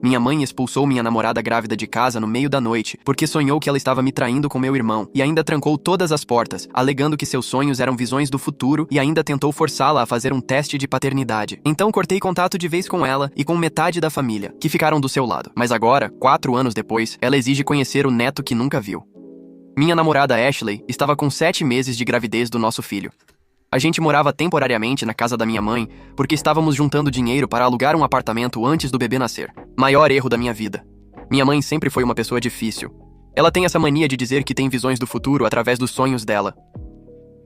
Minha mãe expulsou minha namorada grávida de casa no meio da noite, porque sonhou que ela estava me traindo com meu irmão, e ainda trancou todas as portas, alegando que seus sonhos eram visões do futuro, e ainda tentou forçá-la a fazer um teste de paternidade. Então cortei contato de vez com ela e com metade da família, que ficaram do seu lado. Mas agora, 4 anos depois, ela exige conhecer o neto que nunca viu. Minha namorada Ashley estava com 7 meses de gravidez do nosso filho. A gente morava temporariamente na casa da minha mãe, porque estávamos juntando dinheiro para alugar um apartamento antes do bebê nascer. Maior erro da minha vida. Minha mãe sempre foi uma pessoa difícil. Ela tem essa mania de dizer que tem visões do futuro através dos sonhos dela.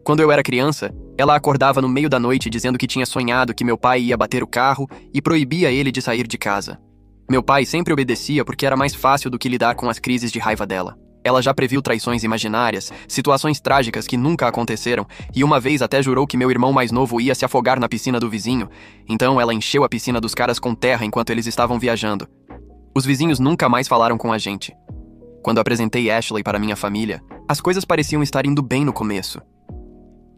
Quando eu era criança, ela acordava no meio da noite dizendo que tinha sonhado que meu pai ia bater o carro e proibia ele de sair de casa. Meu pai sempre obedecia porque era mais fácil do que lidar com as crises de raiva dela. Ela já previu traições imaginárias, situações trágicas que nunca aconteceram, e uma vez até jurou que meu irmão mais novo ia se afogar na piscina do vizinho, então ela encheu a piscina dos caras com terra enquanto eles estavam viajando. Os vizinhos nunca mais falaram com a gente. Quando apresentei Ashley para minha família, as coisas pareciam estar indo bem no começo.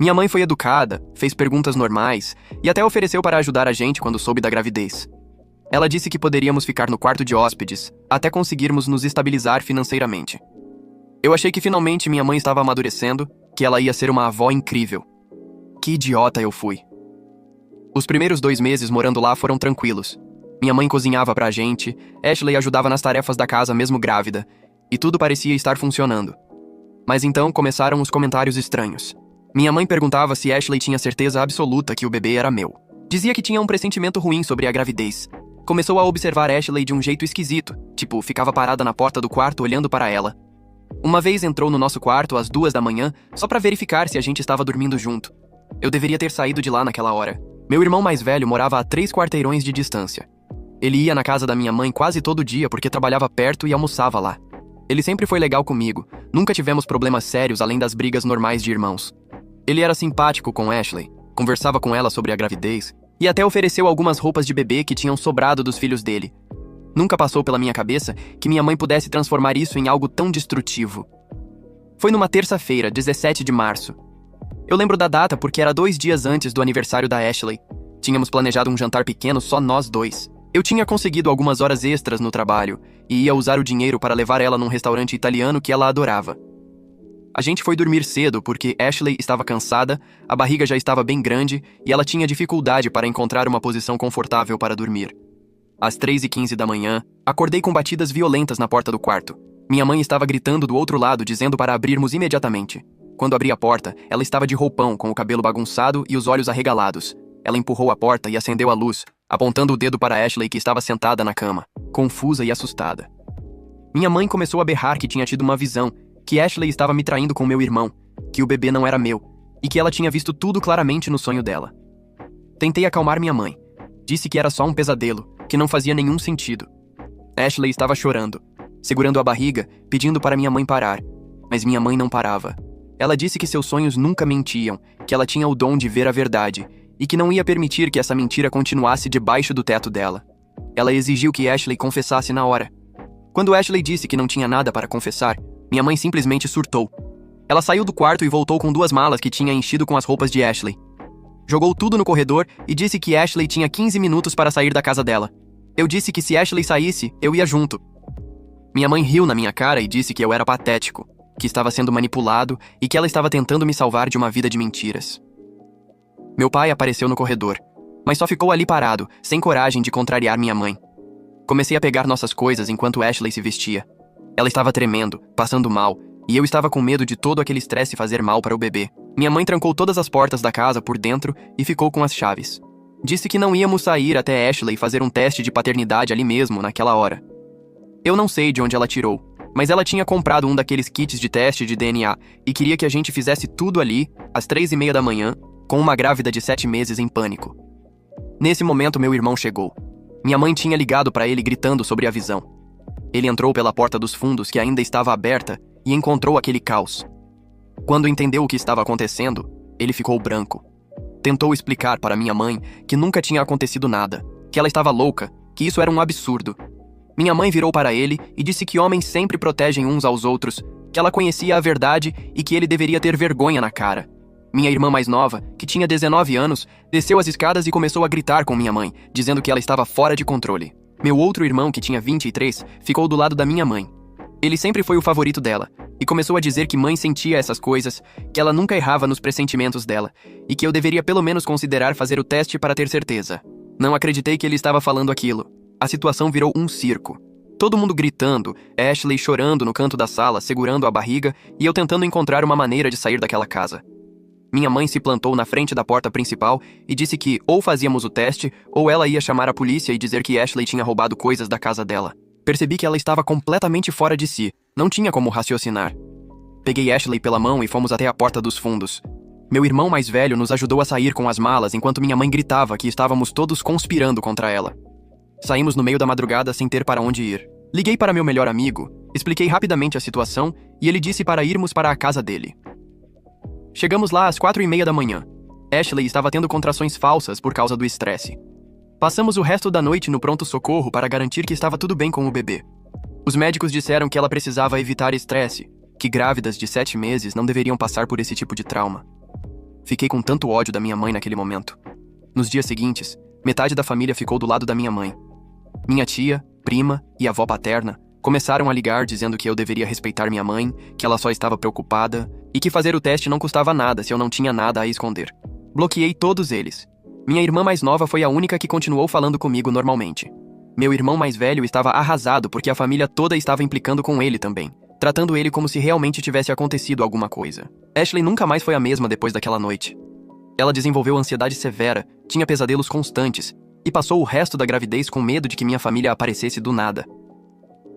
Minha mãe foi educada, fez perguntas normais, e até ofereceu para ajudar a gente quando soube da gravidez. Ela disse que poderíamos ficar no quarto de hóspedes, até conseguirmos nos estabilizar financeiramente. Eu achei que finalmente minha mãe estava amadurecendo, que ela ia ser uma avó incrível. Que idiota eu fui. Os primeiros 2 meses morando lá foram tranquilos. Minha mãe cozinhava pra gente, Ashley ajudava nas tarefas da casa mesmo grávida, e tudo parecia estar funcionando. Mas então começaram os comentários estranhos. Minha mãe perguntava se Ashley tinha certeza absoluta que o bebê era meu. Dizia que tinha um pressentimento ruim sobre a gravidez. Começou a observar Ashley de um jeito esquisito, tipo, ficava parada na porta do quarto olhando para ela. Uma vez entrou no nosso quarto às 2 da manhã, só pra verificar se a gente estava dormindo junto. Eu deveria ter saído de lá naquela hora. Meu irmão mais velho morava a 3 quarteirões de distância. Ele ia na casa da minha mãe quase todo dia porque trabalhava perto e almoçava lá. Ele sempre foi legal comigo, nunca tivemos problemas sérios além das brigas normais de irmãos. Ele era simpático com Ashley, conversava com ela sobre a gravidez e até ofereceu algumas roupas de bebê que tinham sobrado dos filhos dele. Nunca passou pela minha cabeça que minha mãe pudesse transformar isso em algo tão destrutivo. Foi numa terça-feira, 17 de março. Eu lembro da data porque era 2 dias antes do aniversário da Ashley. Tínhamos planejado um jantar pequeno só nós 2. Eu tinha conseguido algumas horas extras no trabalho e ia usar o dinheiro para levar ela num restaurante italiano que ela adorava. A gente foi dormir cedo porque Ashley estava cansada, a barriga já estava bem grande e ela tinha dificuldade para encontrar uma posição confortável para dormir. Às 3h15 da manhã, acordei com batidas violentas na porta do quarto. Minha mãe estava gritando do outro lado, dizendo para abrirmos imediatamente. Quando abri a porta, ela estava de roupão, com o cabelo bagunçado e os olhos arregalados. Ela empurrou a porta e acendeu a luz, apontando o dedo para Ashley, que estava sentada na cama, confusa e assustada. Minha mãe começou a berrar que tinha tido uma visão, que Ashley estava me traindo com meu irmão, que o bebê não era meu, e que ela tinha visto tudo claramente no sonho dela. Tentei acalmar minha mãe. Disse que era só um pesadelo, que não fazia nenhum sentido. Ashley estava chorando, segurando a barriga, pedindo para minha mãe parar, mas minha mãe não parava. Ela disse que seus sonhos nunca mentiam, que ela tinha o dom de ver a verdade, e que não ia permitir que essa mentira continuasse debaixo do teto dela. Ela exigiu que Ashley confessasse na hora. Quando Ashley disse que não tinha nada para confessar, minha mãe simplesmente surtou. Ela saiu do quarto e voltou com 2 malas que tinha enchido com as roupas de Ashley. Jogou tudo no corredor e disse que Ashley tinha 15 minutos para sair da casa dela. Eu disse que se Ashley saísse, eu ia junto. Minha mãe riu na minha cara e disse que eu era patético, que estava sendo manipulado e que ela estava tentando me salvar de uma vida de mentiras. Meu pai apareceu no corredor, mas só ficou ali parado, sem coragem de contrariar minha mãe. Comecei a pegar nossas coisas enquanto Ashley se vestia. Ela estava tremendo, passando mal, e eu estava com medo de todo aquele estresse fazer mal para o bebê. Minha mãe trancou todas as portas da casa por dentro e ficou com as chaves. Disse que não íamos sair até Ashley fazer um teste de paternidade ali mesmo, naquela hora. Eu não sei de onde ela tirou, mas ela tinha comprado um daqueles kits de teste de DNA e queria que a gente fizesse tudo ali, às 3h30 da manhã, com uma grávida de 7 meses em pânico. Nesse momento, meu irmão chegou. Minha mãe tinha ligado para ele gritando sobre a visão. Ele entrou pela porta dos fundos, que ainda estava aberta, e encontrou aquele caos. Quando entendeu o que estava acontecendo, ele ficou branco. Tentou explicar para minha mãe que nunca tinha acontecido nada, que ela estava louca, que isso era um absurdo. Minha mãe virou para ele e disse que homens sempre protegem uns aos outros, que ela conhecia a verdade e que ele deveria ter vergonha na cara. Minha irmã mais nova, que tinha 19 anos, desceu as escadas e começou a gritar com minha mãe, dizendo que ela estava fora de controle. Meu outro irmão, que tinha 23, ficou do lado da minha mãe. Ele sempre foi o favorito dela, e começou a dizer que mãe sentia essas coisas, que ela nunca errava nos pressentimentos dela, e que eu deveria pelo menos considerar fazer o teste para ter certeza. Não acreditei que ele estava falando aquilo. A situação virou um circo. Todo mundo gritando, Ashley chorando no canto da sala, segurando a barriga, e eu tentando encontrar uma maneira de sair daquela casa. Minha mãe se plantou na frente da porta principal e disse que ou fazíamos o teste, ou ela ia chamar a polícia e dizer que Ashley tinha roubado coisas da casa dela. Percebi que ela estava completamente fora de si, não tinha como raciocinar. Peguei Ashley pela mão e fomos até a porta dos fundos. Meu irmão mais velho nos ajudou a sair com as malas enquanto minha mãe gritava que estávamos todos conspirando contra ela. Saímos no meio da madrugada sem ter para onde ir. Liguei para meu melhor amigo, expliquei rapidamente a situação e ele disse para irmos para a casa dele. Chegamos lá às 4:30 da manhã. Ashley estava tendo contrações falsas por causa do estresse. Passamos o resto da noite no pronto-socorro para garantir que estava tudo bem com o bebê. Os médicos disseram que ela precisava evitar estresse, que grávidas de 7 meses não deveriam passar por esse tipo de trauma. Fiquei com tanto ódio da minha mãe naquele momento. Nos dias seguintes, metade da família ficou do lado da minha mãe. Minha tia, prima e avó paterna começaram a ligar dizendo que eu deveria respeitar minha mãe, que ela só estava preocupada e que fazer o teste não custava nada se eu não tinha nada a esconder. Bloqueei todos eles. Minha irmã mais nova foi a única que continuou falando comigo normalmente. Meu irmão mais velho estava arrasado porque a família toda estava implicando com ele também, tratando ele como se realmente tivesse acontecido alguma coisa. Ashley nunca mais foi a mesma depois daquela noite. Ela desenvolveu ansiedade severa, tinha pesadelos constantes e passou o resto da gravidez com medo de que minha família aparecesse do nada.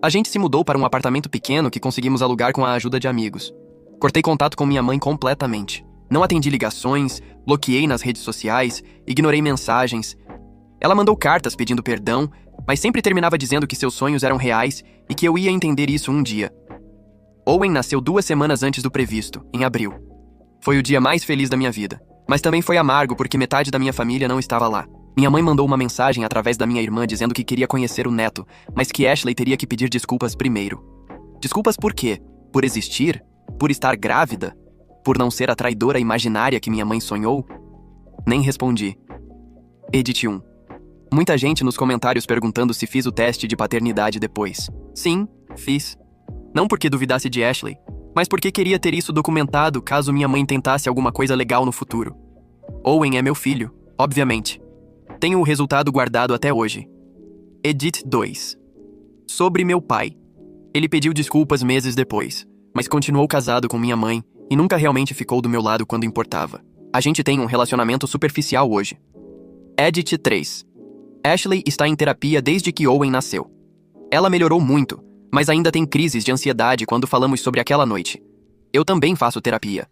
A gente se mudou para um apartamento pequeno que conseguimos alugar com a ajuda de amigos. Cortei contato com minha mãe completamente. Não atendi ligações, bloqueei nas redes sociais, ignorei mensagens. Ela mandou cartas pedindo perdão, mas sempre terminava dizendo que seus sonhos eram reais e que eu ia entender isso um dia. Owen nasceu 2 semanas antes do previsto, em abril. Foi o dia mais feliz da minha vida, mas também foi amargo porque metade da minha família não estava lá. Minha mãe mandou uma mensagem através da minha irmã dizendo que queria conhecer o neto, mas que Ashley teria que pedir desculpas primeiro. Desculpas por quê? Por existir? Por estar grávida? Por não ser a traidora imaginária que minha mãe sonhou? Nem respondi. Edit 1. Muita gente nos comentários perguntando se fiz o teste de paternidade depois. Sim, fiz. Não porque duvidasse de Ashley, mas porque queria ter isso documentado caso minha mãe tentasse alguma coisa legal no futuro. Owen é meu filho, obviamente. Tenho o resultado guardado até hoje. Edit 2. Sobre meu pai. Ele pediu desculpas meses depois, mas continuou casado com minha mãe e nunca realmente ficou do meu lado quando importava. A gente tem um relacionamento superficial hoje. Edit 3. Ashley está em terapia desde que Owen nasceu. Ela melhorou muito, mas ainda tem crises de ansiedade quando falamos sobre aquela noite. Eu também faço terapia.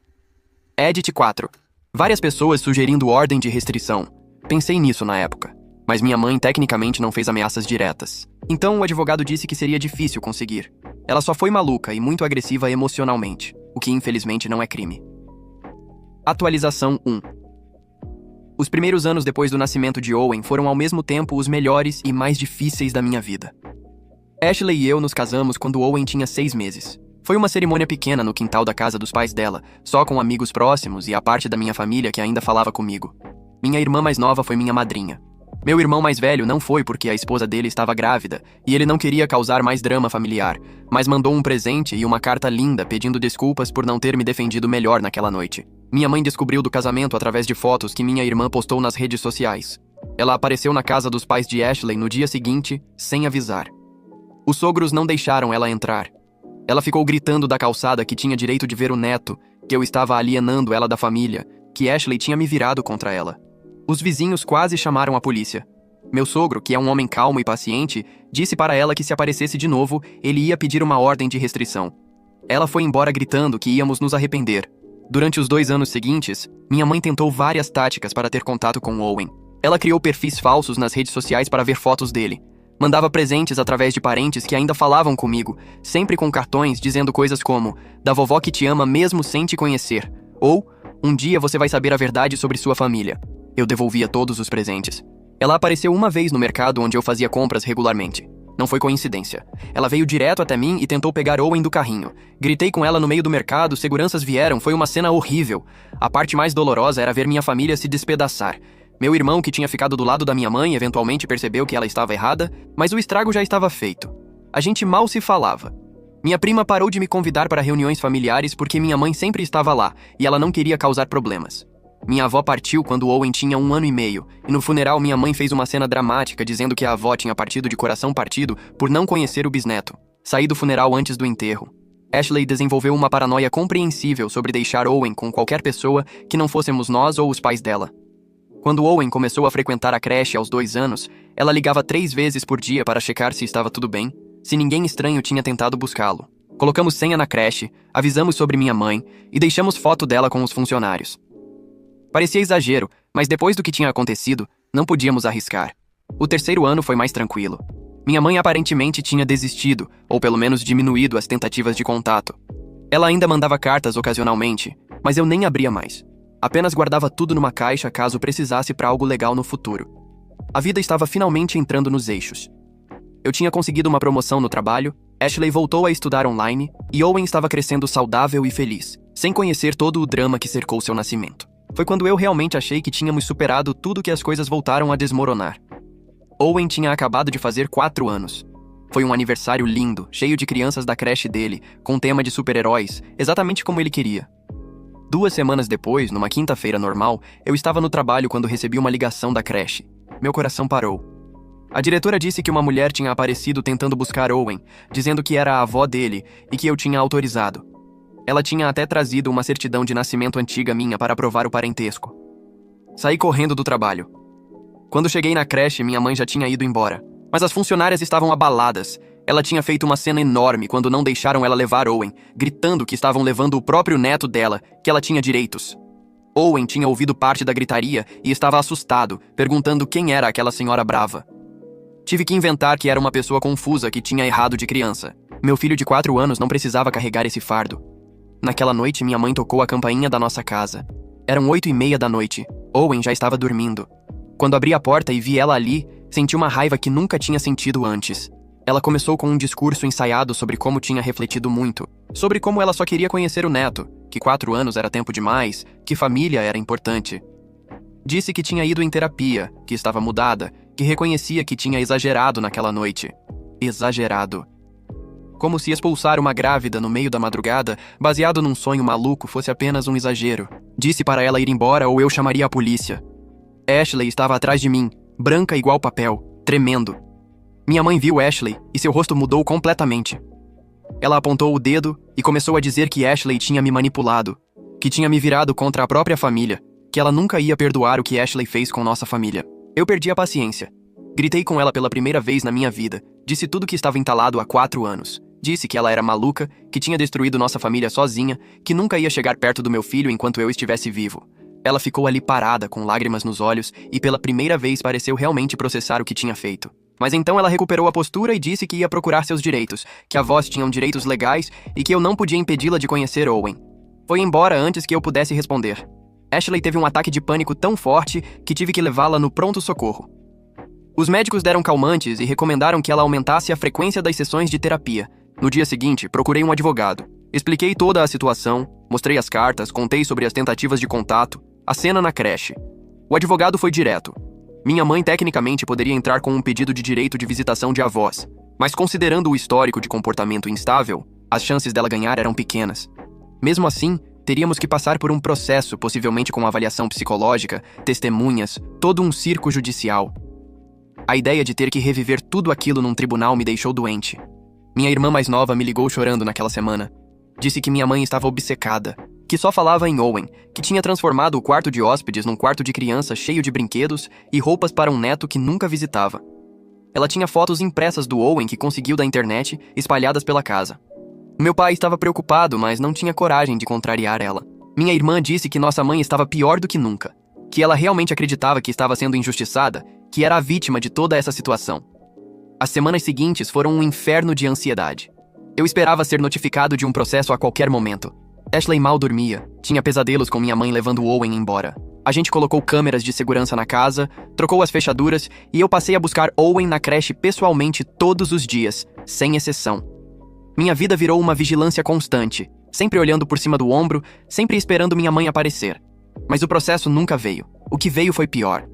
Edit 4. Várias pessoas sugerindo ordem de restrição. Pensei nisso na época, mas minha mãe tecnicamente não fez ameaças diretas. Então o advogado disse que seria difícil conseguir. Ela só foi maluca e muito agressiva emocionalmente, o que infelizmente não é crime. Atualização 1. Os primeiros anos depois do nascimento de Owen foram ao mesmo tempo os melhores e mais difíceis da minha vida. Ashley e eu nos casamos quando Owen tinha 6 meses. Foi uma cerimônia pequena no quintal da casa dos pais dela, só com amigos próximos e a parte da minha família que ainda falava comigo. Minha irmã mais nova foi minha madrinha. Meu irmão mais velho não foi porque a esposa dele estava grávida e ele não queria causar mais drama familiar, mas mandou um presente e uma carta linda pedindo desculpas por não ter me defendido melhor naquela noite. Minha mãe descobriu do casamento através de fotos que minha irmã postou nas redes sociais. Ela apareceu na casa dos pais de Ashley no dia seguinte, sem avisar. Os sogros não deixaram ela entrar. Ela ficou gritando da calçada que tinha direito de ver o neto, que eu estava alienando ela da família, que Ashley tinha me virado contra ela. Os vizinhos quase chamaram a polícia. Meu sogro, que é um homem calmo e paciente, disse para ela que se aparecesse de novo, ele ia pedir uma ordem de restrição. Ela foi embora gritando que íamos nos arrepender. Durante os 2 anos seguintes, minha mãe tentou várias táticas para ter contato com Owen. Ela criou perfis falsos nas redes sociais para ver fotos dele. Mandava presentes através de parentes que ainda falavam comigo, sempre com cartões dizendo coisas como "da vovó que te ama mesmo sem te conhecer", ou "um dia você vai saber a verdade sobre sua família". Eu devolvia todos os presentes. Ela apareceu uma vez no mercado onde eu fazia compras regularmente. Não foi coincidência. Ela veio direto até mim e tentou pegar Owen do carrinho. Gritei com ela no meio do mercado, seguranças vieram, foi uma cena horrível. A parte mais dolorosa era ver minha família se despedaçar. Meu irmão, que tinha ficado do lado da minha mãe, eventualmente percebeu que ela estava errada, mas o estrago já estava feito. A gente mal se falava. Minha prima parou de me convidar para reuniões familiares porque minha mãe sempre estava lá e ela não queria causar problemas. Minha avó partiu quando Owen tinha 1 ano e meio, e no funeral minha mãe fez uma cena dramática dizendo que a avó tinha partido de coração partido por não conhecer o bisneto. Saí do funeral antes do enterro. Ashley desenvolveu uma paranoia compreensível sobre deixar Owen com qualquer pessoa que não fôssemos nós ou os pais dela. Quando Owen começou a frequentar a creche aos 2 anos, ela ligava 3 vezes por dia para checar se estava tudo bem, se ninguém estranho tinha tentado buscá-lo. Colocamos senha na creche, avisamos sobre minha mãe e deixamos foto dela com os funcionários. Parecia exagero, mas depois do que tinha acontecido, não podíamos arriscar. O 3º ano foi mais tranquilo. Minha mãe aparentemente tinha desistido, ou pelo menos diminuído as tentativas de contato. Ela ainda mandava cartas ocasionalmente, mas eu nem abria mais. Apenas guardava tudo numa caixa caso precisasse para algo legal no futuro. A vida estava finalmente entrando nos eixos. Eu tinha conseguido uma promoção no trabalho, Ashley voltou a estudar online e Owen estava crescendo saudável e feliz, sem conhecer todo o drama que cercou seu nascimento. Foi quando eu realmente achei que tínhamos superado tudo que as coisas voltaram a desmoronar. Owen tinha acabado de fazer 4 anos. Foi um aniversário lindo, cheio de crianças da creche dele, com tema de super-heróis, exatamente como ele queria. 2 semanas depois, numa quinta-feira normal, eu estava no trabalho quando recebi uma ligação da creche. Meu coração parou. A diretora disse que uma mulher tinha aparecido tentando buscar Owen, dizendo que era a avó dele e que eu tinha autorizado. Ela tinha até trazido uma certidão de nascimento antiga minha para provar o parentesco. Saí correndo do trabalho. Quando cheguei na creche, minha mãe já tinha ido embora. Mas as funcionárias estavam abaladas. Ela tinha feito uma cena enorme quando não deixaram ela levar Owen, gritando que estavam levando o próprio neto dela, que ela tinha direitos. Owen tinha ouvido parte da gritaria e estava assustado, perguntando quem era aquela senhora brava. Tive que inventar que era uma pessoa confusa que tinha errado de criança. Meu filho de 4 anos não precisava carregar esse fardo. Naquela noite, minha mãe tocou a campainha da nossa casa. Eram 8h30 da noite. Owen já estava dormindo. Quando abri a porta e vi ela ali, senti uma raiva que nunca tinha sentido antes. Ela começou com um discurso ensaiado sobre como tinha refletido muito, sobre como ela só queria conhecer o neto, que 4 anos era tempo demais, que família era importante. Disse que tinha ido em terapia, que estava mudada, que reconhecia que tinha exagerado naquela noite. Exagerado. Como se expulsar uma grávida no meio da madrugada, baseado num sonho maluco, fosse apenas um exagero. Disse para ela ir embora ou eu chamaria a polícia. Ashley estava atrás de mim, branca igual papel, tremendo. Minha mãe viu Ashley e seu rosto mudou completamente. Ela apontou o dedo e começou a dizer que Ashley tinha me manipulado, que tinha me virado contra a própria família, que ela nunca ia perdoar o que Ashley fez com nossa família. Eu perdi a paciência. Gritei com ela pela primeira vez na minha vida, disse tudo que estava entalado há 4 anos. Disse que ela era maluca, que tinha destruído nossa família sozinha, que nunca ia chegar perto do meu filho enquanto eu estivesse vivo. Ela ficou ali parada, com lágrimas nos olhos, e pela primeira vez pareceu realmente processar o que tinha feito. Mas então ela recuperou a postura e disse que ia procurar seus direitos, que avós tinham direitos legais e que eu não podia impedi-la de conhecer Owen. Foi embora antes que eu pudesse responder. Ashley teve um ataque de pânico tão forte que tive que levá-la no pronto-socorro. Os médicos deram calmantes e recomendaram que ela aumentasse a frequência das sessões de terapia. No dia seguinte, procurei um advogado. Expliquei toda a situação, mostrei as cartas, contei sobre as tentativas de contato, a cena na creche. O advogado foi direto. Minha mãe tecnicamente poderia entrar com um pedido de direito de visitação de avós, mas considerando o histórico de comportamento instável, as chances dela ganhar eram pequenas. Mesmo assim, teríamos que passar por um processo, possivelmente com avaliação psicológica, testemunhas, todo um circo judicial. A ideia de ter que reviver tudo aquilo num tribunal me deixou doente. Minha irmã mais nova me ligou chorando naquela semana. Disse que minha mãe estava obcecada, que só falava em Owen, que tinha transformado o quarto de hóspedes num quarto de criança cheio de brinquedos e roupas para um neto que nunca visitava. Ela tinha fotos impressas do Owen que conseguiu da internet, espalhadas pela casa. Meu pai estava preocupado, mas não tinha coragem de contrariar ela. Minha irmã disse que nossa mãe estava pior do que nunca, que ela realmente acreditava que estava sendo injustiçada, que era a vítima de toda essa situação. As semanas seguintes foram um inferno de ansiedade. Eu esperava ser notificado de um processo a qualquer momento. Ashley mal dormia, tinha pesadelos com minha mãe levando Owen embora. A gente colocou câmeras de segurança na casa, trocou as fechaduras e eu passei a buscar Owen na creche pessoalmente todos os dias, sem exceção. Minha vida virou uma vigilância constante, sempre olhando por cima do ombro, sempre esperando minha mãe aparecer. Mas o processo nunca veio. O que veio foi pior.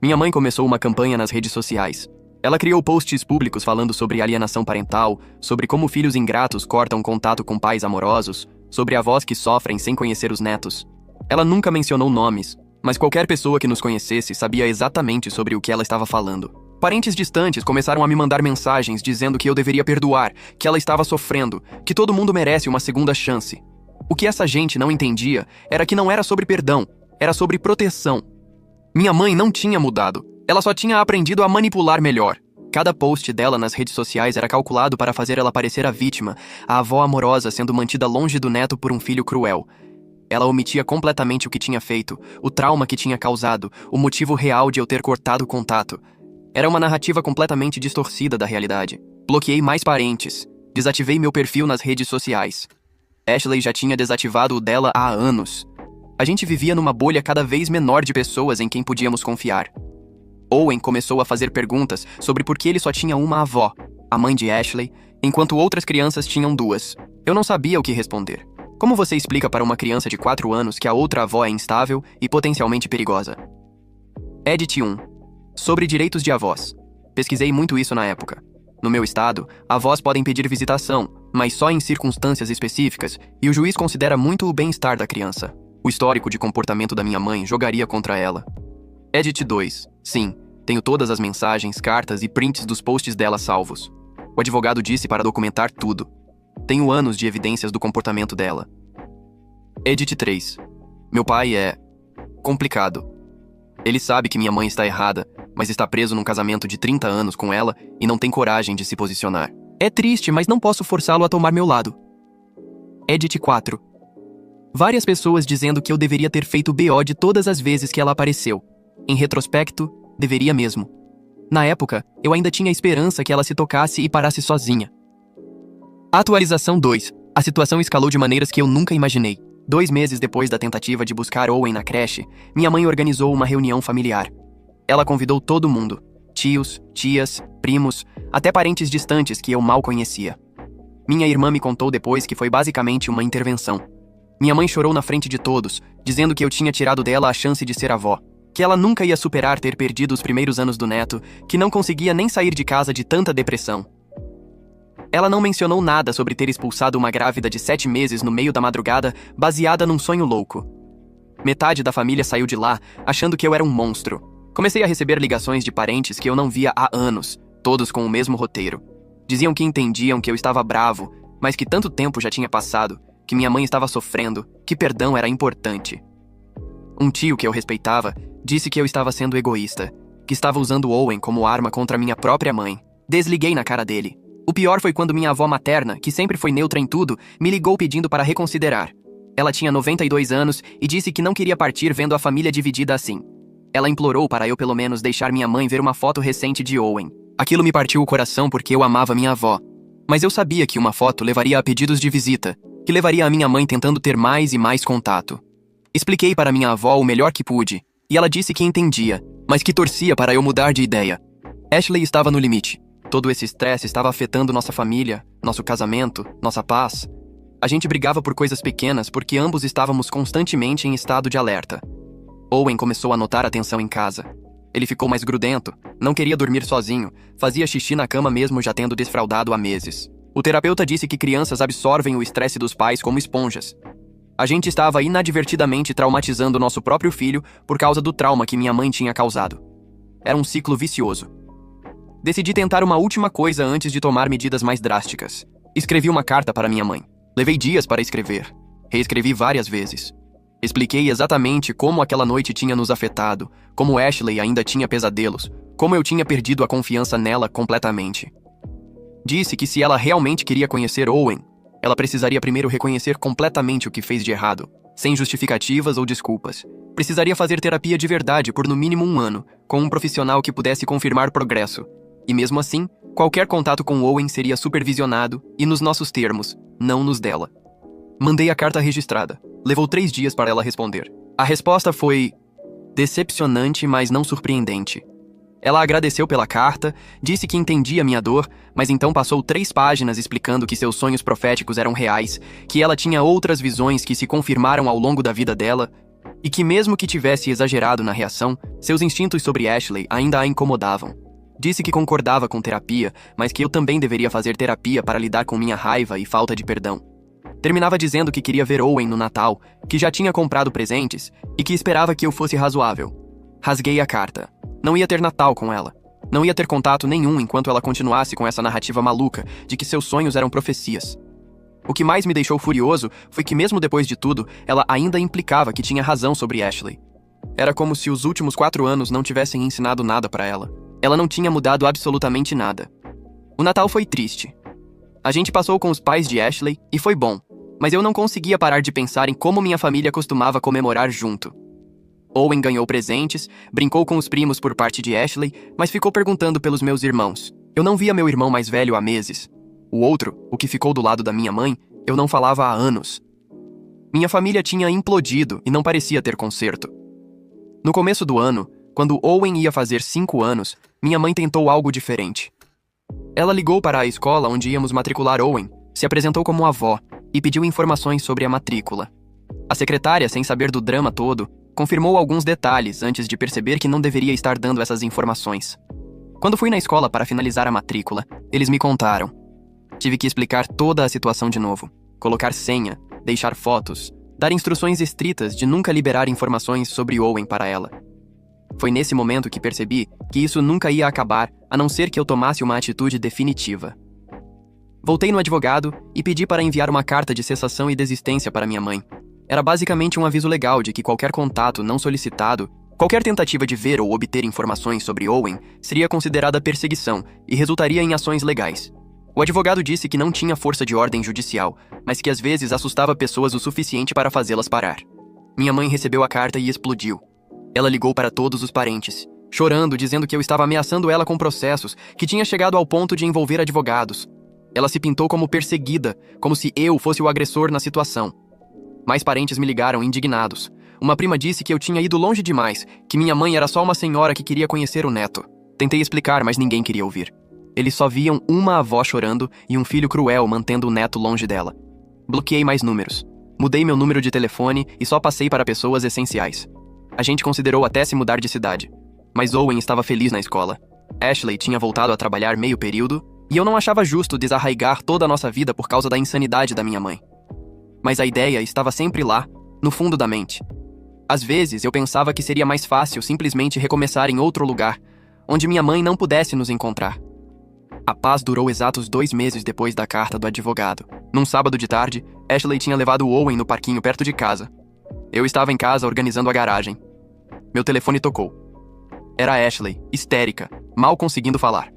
Minha mãe começou uma campanha nas redes sociais. Ela criou posts públicos falando sobre alienação parental, sobre como filhos ingratos cortam contato com pais amorosos, sobre avós que sofrem sem conhecer os netos. Ela nunca mencionou nomes, mas qualquer pessoa que nos conhecesse sabia exatamente sobre o que ela estava falando. Parentes distantes começaram a me mandar mensagens dizendo que eu deveria perdoar, que ela estava sofrendo, que todo mundo merece uma segunda chance. O que essa gente não entendia era que não era sobre perdão, era sobre proteção. Minha mãe não tinha mudado. Ela só tinha aprendido a manipular melhor. Cada post dela nas redes sociais era calculado para fazer ela parecer a vítima, a avó amorosa sendo mantida longe do neto por um filho cruel. Ela omitia completamente o que tinha feito, o trauma que tinha causado, o motivo real de eu ter cortado o contato. Era uma narrativa completamente distorcida da realidade. Bloqueei mais parentes. Desativei meu perfil nas redes sociais. Ashley já tinha desativado o dela há anos. A gente vivia numa bolha cada vez menor de pessoas em quem podíamos confiar. Owen começou a fazer perguntas sobre por que ele só tinha uma avó, a mãe de Ashley, enquanto outras crianças tinham duas. Eu não sabia o que responder. Como você explica para uma criança de 4 anos que a outra avó é instável e potencialmente perigosa? Edit 1. Sobre direitos de avós. Pesquisei muito isso na época. No meu estado, avós podem pedir visitação, mas só em circunstâncias específicas, e o juiz considera muito o bem-estar da criança. O histórico de comportamento da minha mãe jogaria contra ela. Edit 2. Sim, tenho todas as mensagens, cartas e prints dos posts dela salvos. O advogado disse para documentar tudo. Tenho anos de evidências do comportamento dela. Edit 3. Meu pai é complicado. Ele sabe que minha mãe está errada, mas está preso num casamento de 30 anos com ela e não tem coragem de se posicionar. É triste, mas não posso forçá-lo a tomar meu lado. Edit 4. Várias pessoas dizendo que eu deveria ter feito BO de todas as vezes que ela apareceu. Em retrospecto, deveria mesmo. Na época, eu ainda tinha esperança que ela se tocasse e parasse sozinha. Atualização 2. A situação escalou de maneiras que eu nunca imaginei. 2 meses depois da tentativa de buscar Owen na creche, minha mãe organizou uma reunião familiar. Ela convidou todo mundo. Tios, tias, primos, até parentes distantes que eu mal conhecia. Minha irmã me contou depois que foi basicamente uma intervenção. Minha mãe chorou na frente de todos, dizendo que eu tinha tirado dela a chance de ser avó, que ela nunca ia superar ter perdido os primeiros anos do neto, que não conseguia nem sair de casa de tanta depressão. Ela não mencionou nada sobre ter expulsado uma grávida de 7 meses no meio da madrugada, baseada num sonho louco. Metade da família saiu de lá, achando que eu era um monstro. Comecei a receber ligações de parentes que eu não via há anos, todos com o mesmo roteiro. Diziam que entendiam que eu estava bravo, mas que tanto tempo já tinha passado, que minha mãe estava sofrendo, que perdão era importante. Um tio que eu respeitava disse que eu estava sendo egoísta, que estava usando Owen como arma contra minha própria mãe. Desliguei na cara dele. O pior foi quando minha avó materna, que sempre foi neutra em tudo, me ligou pedindo para reconsiderar. Ela tinha 92 anos e disse que não queria partir vendo a família dividida assim. Ela implorou para eu pelo menos deixar minha mãe ver uma foto recente de Owen. Aquilo me partiu o coração porque eu amava minha avó. Mas eu sabia que uma foto levaria a pedidos de visita, que levaria a minha mãe tentando ter mais e mais contato. Expliquei para minha avó o melhor que pude, e ela disse que entendia, mas que torcia para eu mudar de ideia. Ashley estava no limite. Todo esse estresse estava afetando nossa família, nosso casamento, nossa paz. A gente brigava por coisas pequenas porque ambos estávamos constantemente em estado de alerta. Owen começou a notar a tensão em casa. Ele ficou mais grudento, não queria dormir sozinho, fazia xixi na cama mesmo já tendo desfraldado há meses. O terapeuta disse que crianças absorvem o estresse dos pais como esponjas. A gente estava inadvertidamente traumatizando nosso próprio filho por causa do trauma que minha mãe tinha causado. Era um ciclo vicioso. Decidi tentar uma última coisa antes de tomar medidas mais drásticas. Escrevi uma carta para minha mãe. Levei dias para escrever. Reescrevi várias vezes. Expliquei exatamente como aquela noite tinha nos afetado, como Ashley ainda tinha pesadelos, como eu tinha perdido a confiança nela completamente. Disse que se ela realmente queria conhecer Owen, ela precisaria primeiro reconhecer completamente o que fez de errado, sem justificativas ou desculpas. Precisaria fazer terapia de verdade por no mínimo 1 ano, com um profissional que pudesse confirmar progresso. E mesmo assim, qualquer contato com Owen seria supervisionado e nos nossos termos, não nos dela. Mandei a carta registrada. Levou 3 dias para ela responder. A resposta foi decepcionante, mas não surpreendente. Ela agradeceu pela carta, disse que entendia minha dor, mas então passou 3 páginas explicando que seus sonhos proféticos eram reais, que ela tinha outras visões que se confirmaram ao longo da vida dela, E que mesmo que tivesse exagerado na reação, seus instintos sobre Ashley ainda a incomodavam. Disse que concordava com terapia, mas que eu também deveria fazer terapia para lidar com minha raiva e falta de perdão. Terminava dizendo que queria ver Owen no Natal, que já tinha comprado presentes e que esperava que eu fosse razoável. Rasguei a carta. Não ia ter Natal com ela. Não ia ter contato nenhum enquanto ela continuasse com essa narrativa maluca de que seus sonhos eram profecias. O que mais me deixou furioso foi que, mesmo depois de tudo, ela ainda implicava que tinha razão sobre Ashley. Era como se os últimos 4 anos não tivessem ensinado nada para ela. Ela não tinha mudado absolutamente nada. O Natal foi triste. A gente passou com os pais de Ashley e foi bom, mas eu não conseguia parar de pensar em como minha família costumava comemorar junto. Owen ganhou presentes, brincou com os primos por parte de Ashley, mas ficou perguntando pelos meus irmãos. Eu não via meu irmão mais velho há meses. O outro, o que ficou do lado da minha mãe, eu não falava há anos. Minha família tinha implodido e não parecia ter conserto. No começo do ano, quando Owen ia fazer 5 anos, minha mãe tentou algo diferente. Ela ligou para a escola onde íamos matricular Owen, se apresentou como avó e pediu informações sobre a matrícula. A secretária, sem saber do drama todo, confirmou alguns detalhes antes de perceber que não deveria estar dando essas informações. Quando fui na escola para finalizar a matrícula, eles me contaram. Tive que explicar toda a situação de novo, colocar senha, deixar fotos, dar instruções estritas de nunca liberar informações sobre Owen para ela. Foi nesse momento que percebi que isso nunca ia acabar, a não ser que eu tomasse uma atitude definitiva. Voltei no advogado e pedi para enviar uma carta de cessação e desistência para minha mãe. Era basicamente um aviso legal de que qualquer contato não solicitado, qualquer tentativa de ver ou obter informações sobre Owen seria considerada perseguição e resultaria em ações legais. O advogado disse que não tinha força de ordem judicial, mas que às vezes assustava pessoas o suficiente para fazê-las parar. Minha mãe recebeu a carta e explodiu. Ela ligou para todos os parentes, chorando, dizendo que eu estava ameaçando ela com processos, que tinha chegado ao ponto de envolver advogados. Ela se pintou como perseguida, como se eu fosse o agressor na situação. Mais parentes me ligaram indignados. Uma prima disse que eu tinha ido longe demais, que minha mãe era só uma senhora que queria conhecer o neto. Tentei explicar, mas ninguém queria ouvir. Eles só viam uma avó chorando e um filho cruel mantendo o neto longe dela. Bloqueei mais números. Mudei meu número de telefone e só passei para pessoas essenciais. A gente considerou até se mudar de cidade. Mas Owen estava feliz na escola. Ashley tinha voltado a trabalhar meio período e eu não achava justo desarraigar toda a nossa vida por causa da insanidade da minha mãe. Mas a ideia estava sempre lá, no fundo da mente. Às vezes eu pensava que seria mais fácil simplesmente recomeçar em outro lugar, onde minha mãe não pudesse nos encontrar. A paz durou exatos 2 meses depois da carta do advogado. Num sábado de tarde, Ashley tinha levado Owen no parquinho perto de casa. Eu estava em casa organizando a garagem. Meu telefone tocou. Era Ashley, histérica, mal conseguindo falar.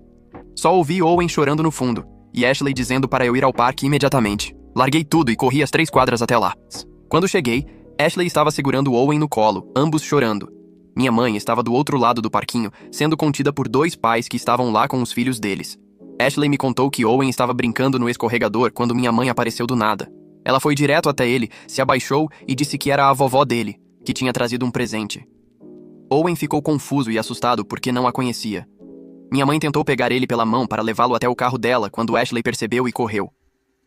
Só ouvi Owen chorando no fundo, e Ashley dizendo para eu ir ao parque imediatamente. Larguei tudo e corri as 3 quadras até lá. Quando cheguei, Ashley estava segurando Owen no colo, ambos chorando. Minha mãe estava do outro lado do parquinho, sendo contida por 2 pais que estavam lá com os filhos deles. Ashley me contou que Owen estava brincando no escorregador quando minha mãe apareceu do nada. Ela foi direto até ele, se abaixou e disse que era a vovó dele, que tinha trazido um presente. Owen ficou confuso e assustado porque não a conhecia. Minha mãe tentou pegar ele pela mão para levá-lo até o carro dela quando Ashley percebeu e correu.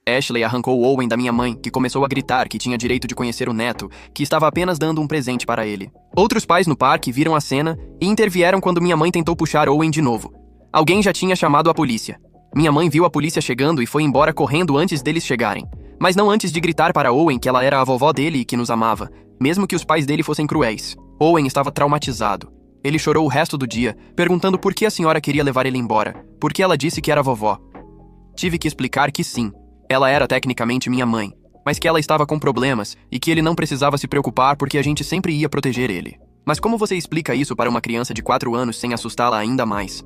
Ashley arrancou Owen da minha mãe, que começou a gritar que tinha direito de conhecer o neto, que estava apenas dando um presente para ele. Outros pais no parque viram a cena e intervieram quando minha mãe tentou puxar Owen de novo. Alguém já tinha chamado a polícia. Minha mãe viu a polícia chegando e foi embora correndo antes deles chegarem. Mas não antes de gritar para Owen que ela era a vovó dele e que nos amava, mesmo que os pais dele fossem cruéis. Owen estava traumatizado. Ele chorou o resto do dia, perguntando por que a senhora queria levar ele embora, porque ela disse que era vovó. Tive que explicar que sim, ela era tecnicamente minha mãe, mas que ela estava com problemas e que ele não precisava se preocupar porque a gente sempre ia proteger ele. Mas como você explica isso para uma criança de 4 anos sem assustá-la ainda mais?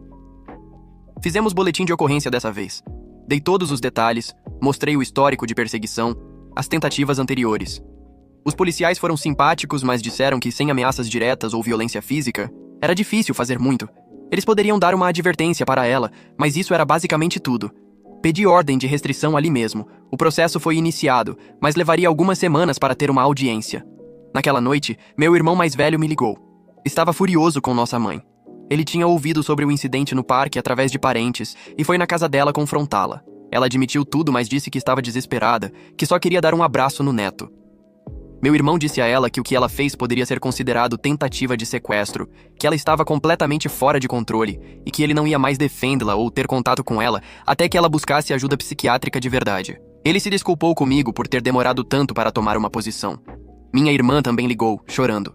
Fizemos boletim de ocorrência dessa vez. Dei todos os detalhes, mostrei o histórico de perseguição, as tentativas anteriores. Os policiais foram simpáticos, mas disseram que sem ameaças diretas ou violência física, era difícil fazer muito. Eles poderiam dar uma advertência para ela, mas isso era basicamente tudo. Pedi ordem de restrição ali mesmo. O processo foi iniciado, mas levaria algumas semanas para ter uma audiência. Naquela noite, meu irmão mais velho me ligou. Estava furioso com nossa mãe. Ele tinha ouvido sobre o incidente no parque através de parentes e foi na casa dela confrontá-la. Ela admitiu tudo, mas disse que estava desesperada, que só queria dar um abraço no neto. Meu irmão disse a ela que o que ela fez poderia ser considerado tentativa de sequestro, que ela estava completamente fora de controle e que ele não ia mais defendê-la ou ter contato com ela até que ela buscasse ajuda psiquiátrica de verdade. Ele se desculpou comigo por ter demorado tanto para tomar uma posição. Minha irmã também ligou, chorando.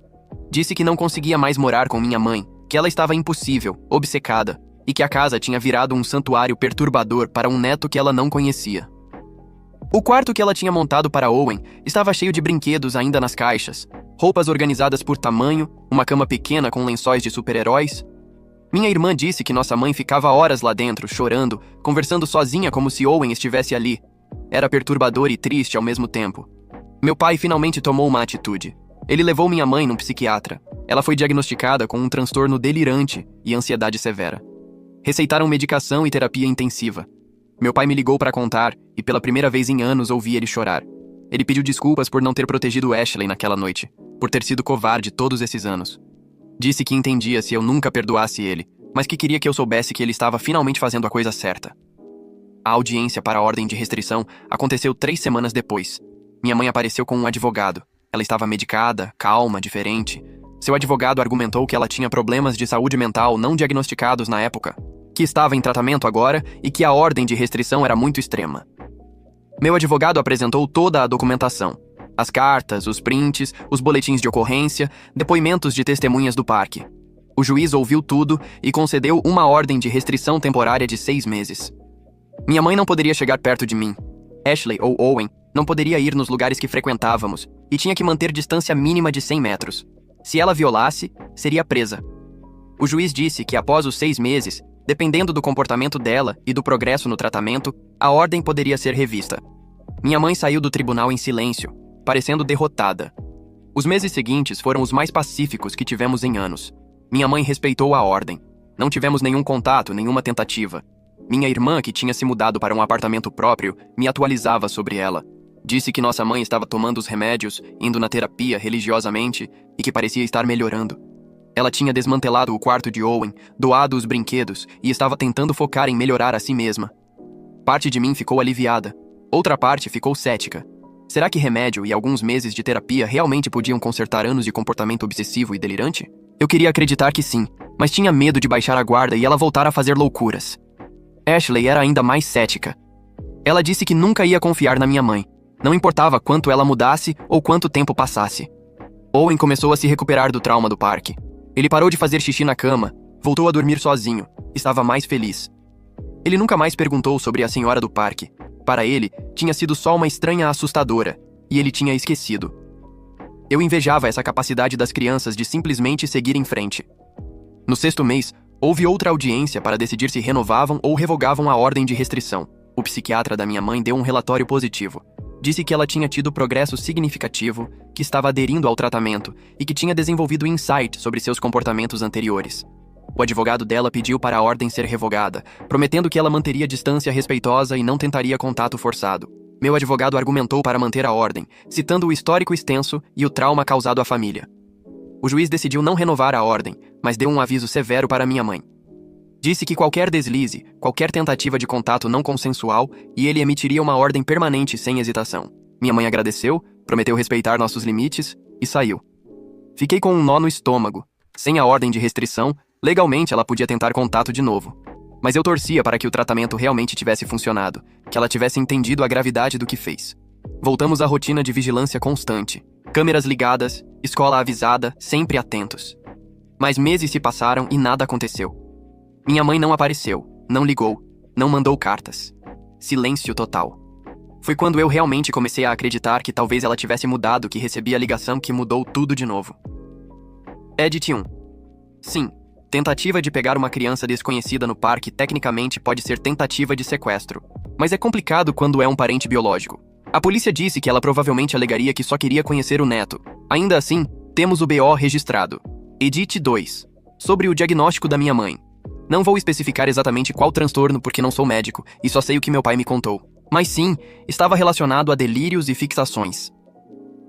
Disse que não conseguia mais morar com minha mãe, que ela estava impossível, obcecada, e que a casa tinha virado um santuário perturbador para um neto que ela não conhecia. O quarto que ela tinha montado para Owen estava cheio de brinquedos ainda nas caixas, roupas organizadas por tamanho, uma cama pequena com lençóis de super-heróis. Minha irmã disse que nossa mãe ficava horas lá dentro, chorando, conversando sozinha como se Owen estivesse ali. Era perturbador e triste ao mesmo tempo. Meu pai finalmente tomou uma atitude. Ele levou minha mãe num psiquiatra. Ela foi diagnosticada com um transtorno delirante e ansiedade severa. Receitaram medicação e terapia intensiva. Meu pai me ligou para contar e pela primeira vez em anos ouvi ele chorar. Ele pediu desculpas por não ter protegido Ashley naquela noite, por ter sido covarde todos esses anos. Disse que entendia se eu nunca perdoasse ele, mas que queria que eu soubesse que ele estava finalmente fazendo a coisa certa. A audiência para a ordem de restrição aconteceu 3 semanas depois. Minha mãe apareceu com um advogado. Ela estava medicada, calma, diferente. Seu advogado argumentou que ela tinha problemas de saúde mental não diagnosticados na época, que estava em tratamento agora e que a ordem de restrição era muito extrema. Meu advogado apresentou toda a documentação. As cartas, os prints, os boletins de ocorrência, depoimentos de testemunhas do parque. O juiz ouviu tudo e concedeu uma ordem de restrição temporária de 6 meses. Minha mãe não poderia chegar perto de mim. Ashley ou Owen não poderia ir nos lugares que frequentávamos e tinha que manter distância mínima de 100 metros. Se ela violasse, seria presa. O juiz disse que após os 6 meses, dependendo do comportamento dela e do progresso no tratamento, a ordem poderia ser revista. Minha mãe saiu do tribunal em silêncio, parecendo derrotada. Os meses seguintes foram os mais pacíficos que tivemos em anos. Minha mãe respeitou a ordem. Não tivemos nenhum contato, nenhuma tentativa. Minha irmã, que tinha se mudado para um apartamento próprio, me atualizava sobre ela. Disse que nossa mãe estava tomando os remédios, indo na terapia religiosamente e que parecia estar melhorando. Ela tinha desmantelado o quarto de Owen, doado os brinquedos e estava tentando focar em melhorar a si mesma. Parte de mim ficou aliviada. Outra parte ficou cética. Será que remédio e alguns meses de terapia realmente podiam consertar anos de comportamento obsessivo e delirante? Eu queria acreditar que sim, mas tinha medo de baixar a guarda e ela voltar a fazer loucuras. Ashley era ainda mais cética. Ela disse que nunca ia confiar na minha mãe. Não importava quanto ela mudasse ou quanto tempo passasse. Owen começou a se recuperar do trauma do parque. Ele parou de fazer xixi na cama, voltou a dormir sozinho, estava mais feliz. Ele nunca mais perguntou sobre a senhora do parque. Para ele, tinha sido só uma estranha assustadora, e ele tinha esquecido. Eu invejava essa capacidade das crianças de simplesmente seguir em frente. No 6º mês, houve outra audiência para decidir se renovavam ou revogavam a ordem de restrição. O psiquiatra da minha mãe deu um relatório positivo. Disse que ela tinha tido progresso significativo, que estava aderindo ao tratamento e que tinha desenvolvido insight sobre seus comportamentos anteriores. O advogado dela pediu para a ordem ser revogada, prometendo que ela manteria distância respeitosa e não tentaria contato forçado. Meu advogado argumentou para manter a ordem, citando o histórico extenso e o trauma causado à família. O juiz decidiu não renovar a ordem, mas deu um aviso severo para minha mãe. Disse que qualquer deslize, qualquer tentativa de contato não consensual, e ele emitiria uma ordem permanente sem hesitação. Minha mãe agradeceu, prometeu respeitar nossos limites e saiu. Fiquei com um nó no estômago. Sem a ordem de restrição, legalmente ela podia tentar contato de novo. Mas eu torcia para que o tratamento realmente tivesse funcionado, que ela tivesse entendido a gravidade do que fez. Voltamos à rotina de vigilância constante. Câmeras ligadas, escola avisada, sempre atentos. Mas meses se passaram e nada aconteceu. Minha mãe não apareceu, não ligou, não mandou cartas. Silêncio total. Foi quando eu realmente comecei a acreditar que talvez ela tivesse mudado que recebi a ligação que mudou tudo de novo. Edit 1. Sim, tentativa de pegar uma criança desconhecida no parque tecnicamente pode ser tentativa de sequestro, mas é complicado quando é um parente biológico. A polícia disse que ela provavelmente alegaria que só queria conhecer o neto. Ainda assim, temos o BO registrado. Edit 2. Sobre o diagnóstico da minha mãe. Não vou especificar exatamente qual transtorno porque não sou médico e só sei o que meu pai me contou. Mas sim, estava relacionado a delírios e fixações.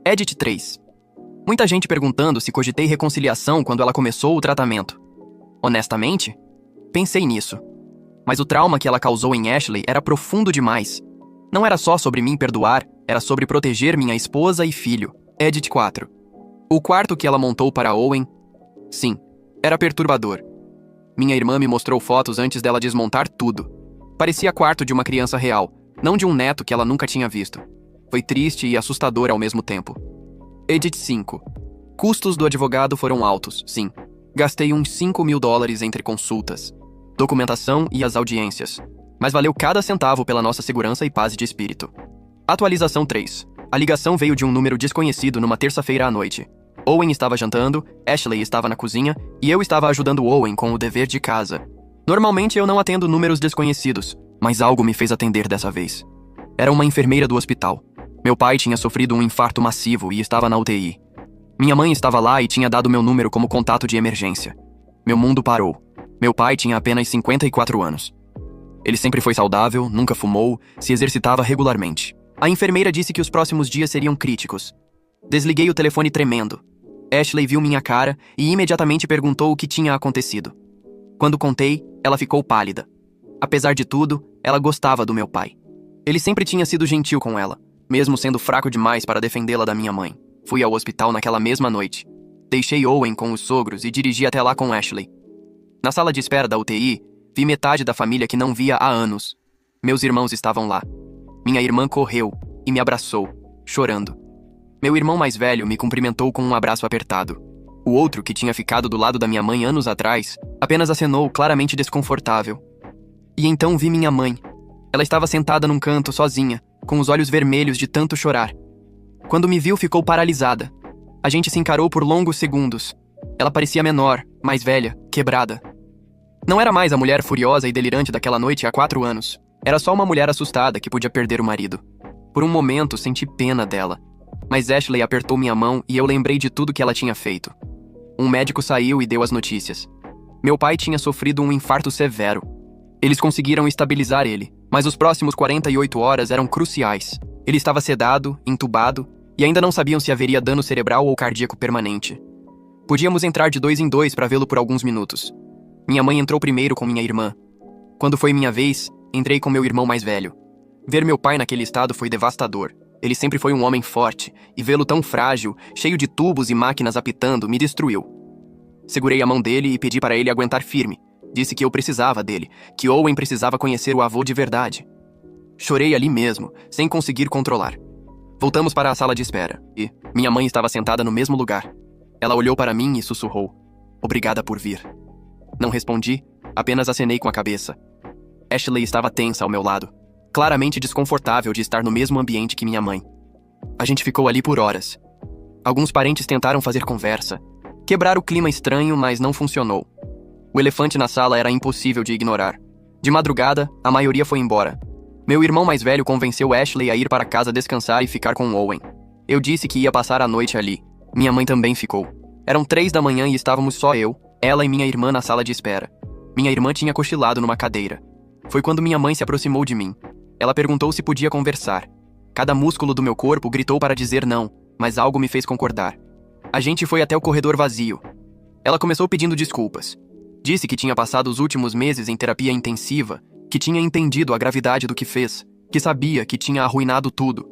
Edit 3. Muita gente perguntando se cogitei reconciliação quando ela começou o tratamento. Honestamente, pensei nisso. Mas o trauma que ela causou em Ashley era profundo demais. Não era só sobre mim perdoar, era sobre proteger minha esposa e filho. Edit 4. O quarto que ela montou para Owen, sim, era perturbador. Minha irmã me mostrou fotos antes dela desmontar tudo. Parecia quarto de uma criança real, não de um neto que ela nunca tinha visto. Foi triste e assustador ao mesmo tempo. Edit 5. Custos do advogado foram altos, sim. Gastei uns $5.000 entre consultas, documentação e as audiências. Mas valeu cada centavo pela nossa segurança e paz de espírito. Atualização 3. A ligação veio de um número desconhecido numa terça-feira à noite. Owen estava jantando, Ashley estava na cozinha e eu estava ajudando Owen com o dever de casa. Normalmente eu não atendo números desconhecidos, mas algo me fez atender dessa vez. Era uma enfermeira do hospital. Meu pai tinha sofrido um infarto massivo e estava na UTI. Minha mãe estava lá e tinha dado meu número como contato de emergência. Meu mundo parou. Meu pai tinha apenas 54 anos. Ele sempre foi saudável, nunca fumou, se exercitava regularmente. A enfermeira disse que os próximos dias seriam críticos. Desliguei o telefone tremendo. Ashley viu minha cara e imediatamente perguntou o que tinha acontecido. Quando contei, ela ficou pálida. Apesar de tudo, ela gostava do meu pai. Ele sempre tinha sido gentil com ela, mesmo sendo fraco demais para defendê-la da minha mãe. Fui ao hospital naquela mesma noite. Deixei Owen com os sogros e dirigi até lá com Ashley. Na sala de espera da UTI, vi metade da família que não via há anos. Meus irmãos estavam lá. Minha irmã correu e me abraçou, chorando. Meu irmão mais velho me cumprimentou com um abraço apertado. O outro, que tinha ficado do lado da minha mãe anos atrás, apenas acenou, claramente desconfortável. E então vi minha mãe. Ela estava sentada num canto, sozinha, com os olhos vermelhos de tanto chorar. Quando me viu, ficou paralisada. A gente se encarou por longos segundos. Ela parecia menor, mais velha, quebrada. Não era mais a mulher furiosa e delirante daquela noite há 4 anos. Era só uma mulher assustada que podia perder o marido. Por um momento, senti pena dela. Mas Ashley apertou minha mão e eu lembrei de tudo que ela tinha feito. Um médico saiu e deu as notícias. Meu pai tinha sofrido um infarto severo. Eles conseguiram estabilizar ele, mas os próximos 48 horas eram cruciais. Ele estava sedado, entubado, e ainda não sabiam se haveria dano cerebral ou cardíaco permanente. Podíamos entrar de 2 em 2 para vê-lo por alguns minutos. Minha mãe entrou primeiro com minha irmã. Quando foi minha vez, entrei com meu irmão mais velho. Ver meu pai naquele estado foi devastador. Ele sempre foi um homem forte, e vê-lo tão frágil, cheio de tubos e máquinas apitando, me destruiu. Segurei a mão dele e pedi para ele aguentar firme. Disse que eu precisava dele, que Owen precisava conhecer o avô de verdade. Chorei ali mesmo, sem conseguir controlar. Voltamos para a sala de espera, e minha mãe estava sentada no mesmo lugar. Ela olhou para mim e sussurrou: "Obrigada por vir." Não respondi, apenas acenei com a cabeça. Ashley estava tensa ao meu lado, claramente desconfortável de estar no mesmo ambiente que minha mãe. A gente ficou ali por horas. Alguns parentes tentaram fazer conversa, quebrar o clima estranho, mas não funcionou. O elefante na sala era impossível de ignorar. De madrugada, a maioria foi embora. Meu irmão mais velho convenceu Ashley a ir para casa descansar e ficar com Owen. Eu disse que ia passar a noite ali. Minha mãe também ficou. Eram 3 da manhã e estávamos só eu, ela e minha irmã na sala de espera. Minha irmã tinha cochilado numa cadeira. Foi quando minha mãe se aproximou de mim. Ela perguntou se podia conversar. Cada músculo do meu corpo gritou para dizer não, mas algo me fez concordar. A gente foi até o corredor vazio. Ela começou pedindo desculpas. Disse que tinha passado os últimos meses em terapia intensiva, que tinha entendido a gravidade do que fez, que sabia que tinha arruinado tudo.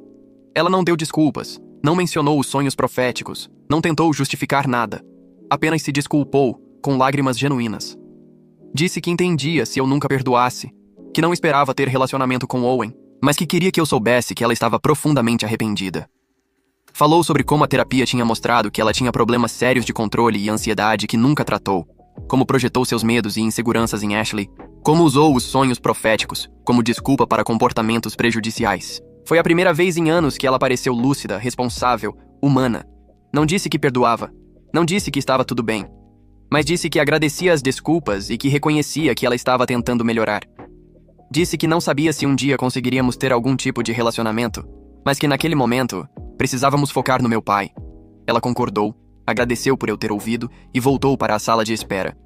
Ela não deu desculpas, não mencionou os sonhos proféticos, não tentou justificar nada. Apenas se desculpou, com lágrimas genuínas. Disse que entendia se eu nunca perdoasse, que não esperava ter relacionamento com Owen, mas que queria que eu soubesse que ela estava profundamente arrependida. Falou sobre como a terapia tinha mostrado que ela tinha problemas sérios de controle e ansiedade que nunca tratou, como projetou seus medos e inseguranças em Ashley, como usou os sonhos proféticos como desculpa para comportamentos prejudiciais. Foi a primeira vez em anos que ela pareceu lúcida, responsável, humana. Não disse que perdoava, não disse que estava tudo bem, mas disse que agradecia as desculpas e que reconhecia que ela estava tentando melhorar. Disse que não sabia se um dia conseguiríamos ter algum tipo de relacionamento, mas que naquele momento precisávamos focar no meu pai. Ela concordou, agradeceu por eu ter ouvido e voltou para a sala de espera.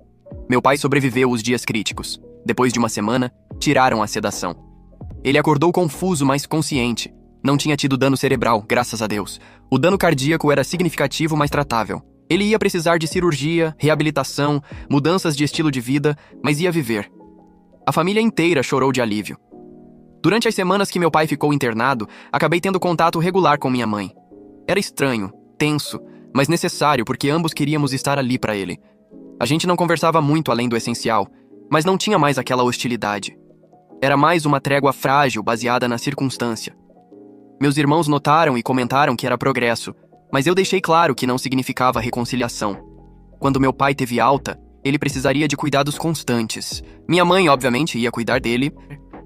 Meu pai sobreviveu os dias críticos. Depois de uma semana, tiraram a sedação. Ele acordou confuso, mas consciente. Não tinha tido dano cerebral, graças a Deus. O dano cardíaco era significativo, mas tratável. Ele ia precisar de cirurgia, reabilitação, mudanças de estilo de vida, mas ia viver. A família inteira chorou de alívio. Durante as semanas que meu pai ficou internado, acabei tendo contato regular com minha mãe. Era estranho. tenso, mas necessário porque ambos queríamos estar ali para ele. A gente não conversava muito além do essencial, mas não tinha mais aquela hostilidade. Era mais uma trégua frágil baseada na circunstância. Meus irmãos notaram e comentaram que era progresso, mas eu deixei claro que não significava reconciliação. Quando meu pai teve alta, ele precisaria de cuidados constantes. Minha mãe, obviamente, ia cuidar dele,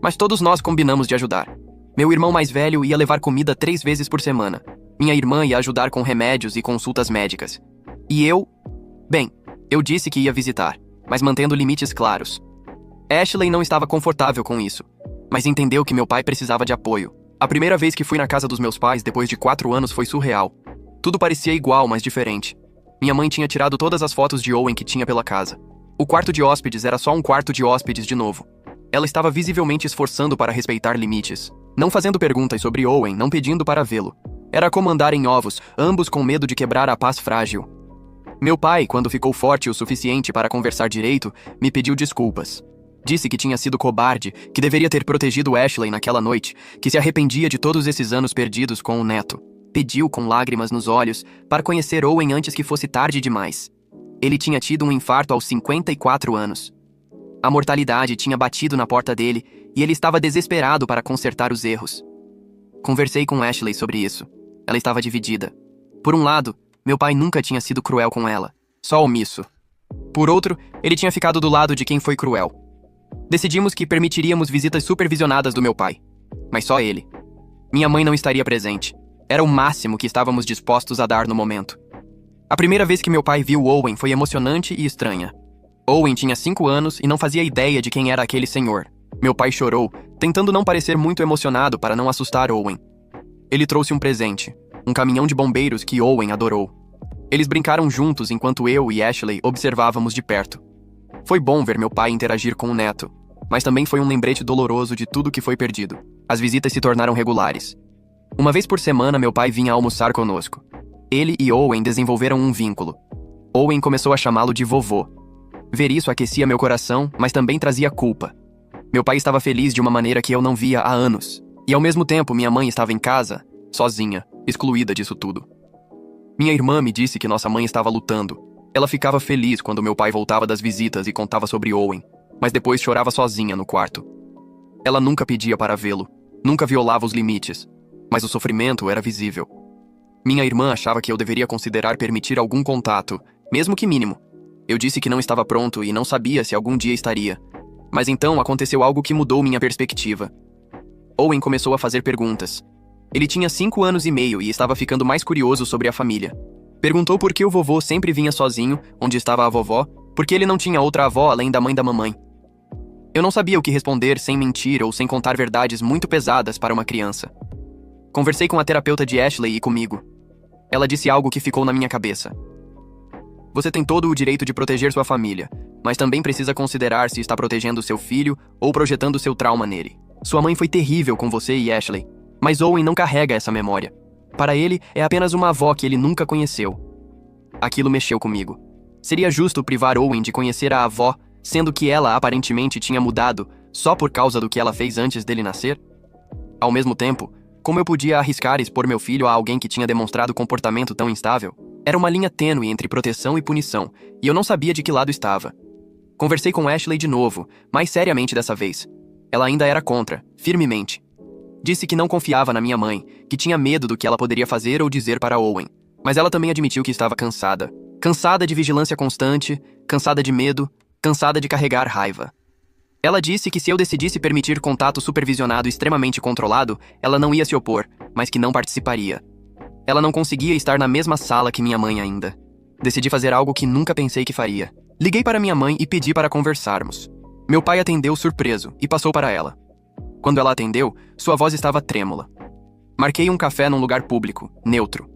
mas todos nós combinamos de ajudar. Meu irmão mais velho ia levar comida 3 vezes por semana. Minha irmã ia ajudar com remédios e consultas médicas. E eu... Bem, eu disse que ia visitar, mas mantendo limites claros. Ashley não estava confortável com isso, mas entendeu que meu pai precisava de apoio. A primeira vez que fui na casa dos meus pais depois de 4 anos foi surreal. Tudo parecia igual, mas diferente. Minha mãe tinha tirado todas as fotos de Owen que tinha pela casa. O quarto de hóspedes era só um quarto de hóspedes de novo. Ela estava visivelmente esforçando para respeitar limites. Não fazendo perguntas sobre Owen, não pedindo para vê-lo. Era como andar em ovos, ambos com medo de quebrar a paz frágil. Meu pai, quando ficou forte o suficiente para conversar direito, me pediu desculpas. Disse que tinha sido cobarde, que deveria ter protegido Ashley naquela noite, que se arrependia de todos esses anos perdidos com o neto. Pediu com lágrimas nos olhos para conhecer Owen antes que fosse tarde demais. Ele tinha tido um infarto aos 54 anos. A mortalidade tinha batido na porta dele e ele estava desesperado para consertar os erros. Conversei com Ashley sobre isso. Ela estava dividida. Por um lado, meu pai nunca tinha sido cruel com ela, só omisso. Por outro, ele tinha ficado do lado de quem foi cruel. Decidimos que permitiríamos visitas supervisionadas do meu pai, mas só ele. Minha mãe não estaria presente. Era o máximo que estávamos dispostos a dar no momento. A primeira vez que meu pai viu Owen foi emocionante e estranha. Owen tinha 5 anos e não fazia ideia de quem era aquele senhor. Meu pai chorou, tentando não parecer muito emocionado para não assustar Owen. Ele trouxe um presente, um caminhão de bombeiros que Owen adorou. Eles brincaram juntos enquanto eu e Ashley observávamos de perto. Foi bom ver meu pai interagir com o neto, mas também foi um lembrete doloroso de tudo que foi perdido. As visitas se tornaram regulares. Uma vez por semana, meu pai vinha almoçar conosco. Ele e Owen desenvolveram um vínculo. Owen começou a chamá-lo de vovô. Ver isso aquecia meu coração, mas também trazia culpa. Meu pai estava feliz de uma maneira que eu não via há anos. E ao mesmo tempo, minha mãe estava em casa, sozinha, excluída disso tudo. Minha irmã me disse que nossa mãe estava lutando. Ela ficava feliz quando meu pai voltava das visitas e contava sobre Owen, mas depois chorava sozinha no quarto. Ela nunca pedia para vê-lo, nunca violava os limites, mas o sofrimento era visível. Minha irmã achava que eu deveria considerar permitir algum contato, mesmo que mínimo. Eu disse que não estava pronto e não sabia se algum dia estaria. Mas então aconteceu algo que mudou minha perspectiva. Owen começou a fazer perguntas. Ele tinha 5 anos e meio e estava ficando mais curioso sobre a família. Perguntou por que o vovô sempre vinha sozinho, onde estava a vovó, porque ele não tinha outra avó além da mãe da mamãe. Eu não sabia o que responder sem mentir ou sem contar verdades muito pesadas para uma criança. Conversei com a terapeuta de Ashley e comigo. Ela disse algo que ficou na minha cabeça. Você tem todo o direito de proteger sua família, mas também precisa considerar se está protegendo seu filho ou projetando seu trauma nele. Sua mãe foi terrível com você e Ashley, mas Owen não carrega essa memória. Para ele, é apenas uma avó que ele nunca conheceu. Aquilo mexeu comigo. Seria justo privar Owen de conhecer a avó, sendo que ela aparentemente tinha mudado só por causa do que ela fez antes dele nascer? Ao mesmo tempo, como eu podia arriscar expor meu filho a alguém que tinha demonstrado comportamento tão instável? Era uma linha tênue entre proteção e punição, e eu não sabia de que lado estava. Conversei com Ashley de novo, mais seriamente dessa vez. Ela ainda era contra, firmemente. Disse que não confiava na minha mãe, que tinha medo do que ela poderia fazer ou dizer para Owen. Mas ela também admitiu que estava cansada. Cansada de vigilância constante, cansada de medo, cansada de carregar raiva. Ela disse que se eu decidisse permitir contato supervisionado extremamente controlado, ela não ia se opor, mas que não participaria. Ela não conseguia estar na mesma sala que minha mãe ainda. Decidi fazer algo que nunca pensei que faria. Liguei para minha mãe e pedi para conversarmos. Meu pai atendeu surpreso e passou para ela. Quando ela atendeu, sua voz estava trêmula. Marquei um café num lugar público, neutro.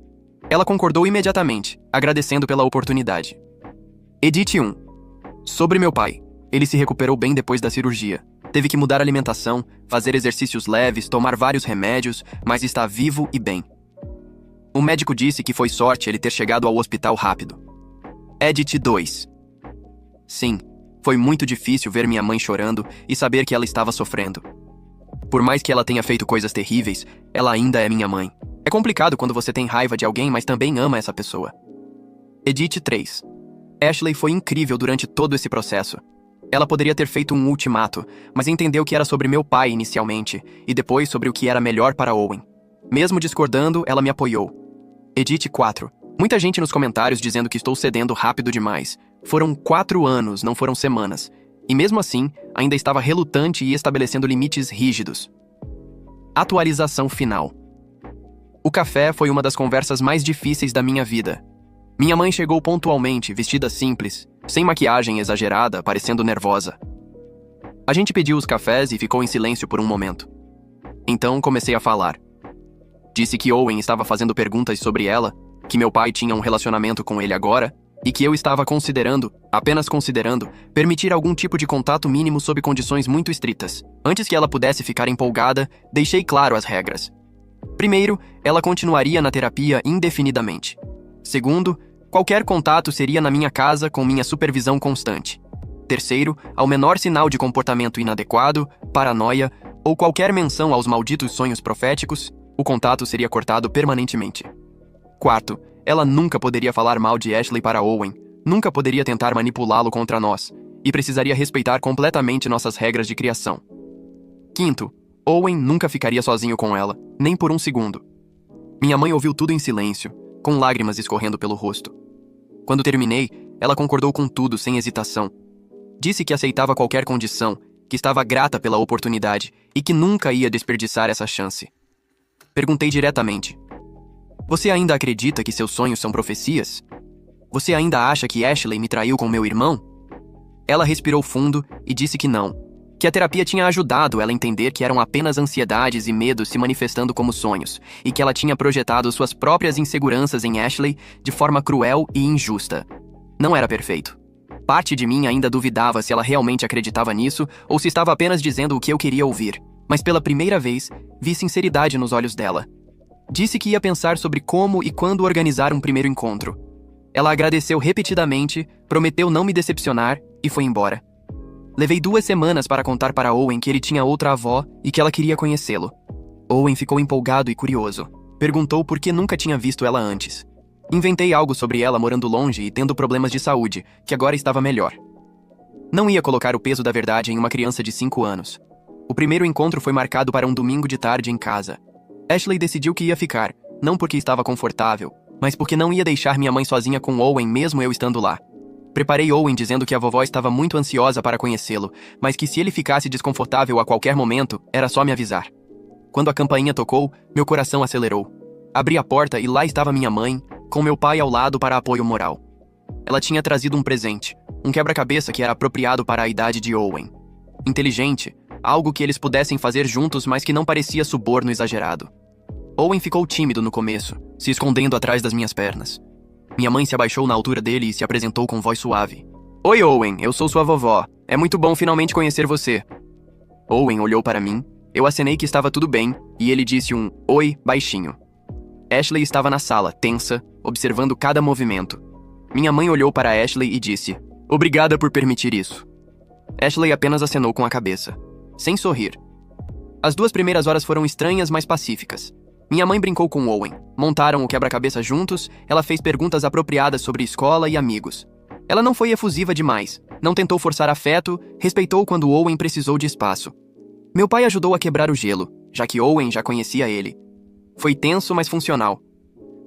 Ela concordou imediatamente, agradecendo pela oportunidade. Edite 1. Sobre meu pai. Ele se recuperou bem depois da cirurgia. Teve que mudar a alimentação, fazer exercícios leves, tomar vários remédios, mas está vivo e bem. O médico disse que foi sorte ele ter chegado ao hospital rápido. Edit 2. Sim, foi muito difícil ver minha mãe chorando e saber que ela estava sofrendo. Por mais que ela tenha feito coisas terríveis, ela ainda é minha mãe. É complicado quando você tem raiva de alguém, mas também ama essa pessoa. Edith 3. Ashley foi incrível durante todo esse processo. Ela poderia ter feito um ultimato, mas entendeu que era sobre meu pai inicialmente, e depois sobre o que era melhor para Owen. Mesmo discordando, ela me apoiou. Edith 4. Muita gente nos comentários dizendo que estou cedendo rápido demais. Foram 4 anos, não foram semanas. E mesmo assim, ainda estava relutante e estabelecendo limites rígidos. Atualização final. O café foi uma das conversas mais difíceis da minha vida. Minha mãe chegou pontualmente, vestida simples, sem maquiagem exagerada, parecendo nervosa. A gente pediu os cafés e ficou em silêncio por um momento. Então comecei a falar. Disse que Owen estava fazendo perguntas sobre ela, que meu pai tinha um relacionamento com ele agora, e que eu estava apenas considerando, permitir algum tipo de contato mínimo sob condições muito estritas. Antes que ela pudesse ficar empolgada, deixei claro as regras. Primeiro, ela continuaria na terapia indefinidamente. Segundo, qualquer contato seria na minha casa com minha supervisão constante. Terceiro, ao menor sinal de comportamento inadequado, paranoia ou qualquer menção aos malditos sonhos proféticos, o contato seria cortado permanentemente. Quarto, ela nunca poderia falar mal de Ashley para Owen, nunca poderia tentar manipulá-lo contra nós, e precisaria respeitar completamente nossas regras de criação. Quinto, Owen nunca ficaria sozinho com ela, nem por um segundo. Minha mãe ouviu tudo em silêncio, com lágrimas escorrendo pelo rosto. Quando terminei, ela concordou com tudo sem hesitação. Disse que aceitava qualquer condição, que estava grata pela oportunidade e que nunca ia desperdiçar essa chance. Perguntei diretamente: "Você ainda acredita que seus sonhos são profecias? Você ainda acha que Ashley me traiu com meu irmão?" Ela respirou fundo e disse que não, que a terapia tinha ajudado ela a entender que eram apenas ansiedades e medos se manifestando como sonhos, e que ela tinha projetado suas próprias inseguranças em Ashley de forma cruel e injusta. Não era perfeito. Parte de mim ainda duvidava se ela realmente acreditava nisso ou se estava apenas dizendo o que eu queria ouvir, mas pela primeira vez, vi sinceridade nos olhos dela. Disse que ia pensar sobre como e quando organizar um primeiro encontro. Ela agradeceu repetidamente, prometeu não me decepcionar e foi embora. Levei 2 semanas para contar para Owen que ele tinha outra avó e que ela queria conhecê-lo. Owen ficou empolgado e curioso. Perguntou por que nunca tinha visto ela antes. Inventei algo sobre ela morando longe e tendo problemas de saúde, que agora estava melhor. Não ia colocar o peso da verdade em uma criança de 5 anos. O primeiro encontro foi marcado para um domingo de tarde em casa. Ashley decidiu que ia ficar, não porque estava confortável, mas porque não ia deixar minha mãe sozinha com Owen mesmo eu estando lá. Preparei Owen dizendo que a vovó estava muito ansiosa para conhecê-lo, mas que se ele ficasse desconfortável a qualquer momento, era só me avisar. Quando a campainha tocou, meu coração acelerou. Abri a porta e lá estava minha mãe, com meu pai ao lado para apoio moral. Ela tinha trazido um presente, um quebra-cabeça que era apropriado para a idade de Owen. Inteligente, algo que eles pudessem fazer juntos, mas que não parecia suborno exagerado. Owen ficou tímido no começo, se escondendo atrás das minhas pernas. Minha mãe se abaixou na altura dele e se apresentou com voz suave. "Oi, Owen, eu sou sua vovó. É muito bom finalmente conhecer você." Owen olhou para mim, eu acenei que estava tudo bem, e ele disse um "oi" baixinho. Ashley estava na sala, tensa, observando cada movimento. Minha mãe olhou para Ashley e disse: "Obrigada por permitir isso." Ashley apenas acenou com a cabeça, sem sorrir. As 2 primeiras horas foram estranhas, mas pacíficas. Minha mãe brincou com Owen, montaram o quebra-cabeça juntos, ela fez perguntas apropriadas sobre escola e amigos. Ela não foi efusiva demais, não tentou forçar afeto, respeitou quando Owen precisou de espaço. Meu pai ajudou a quebrar o gelo, já que Owen já conhecia ele. Foi tenso, mas funcional.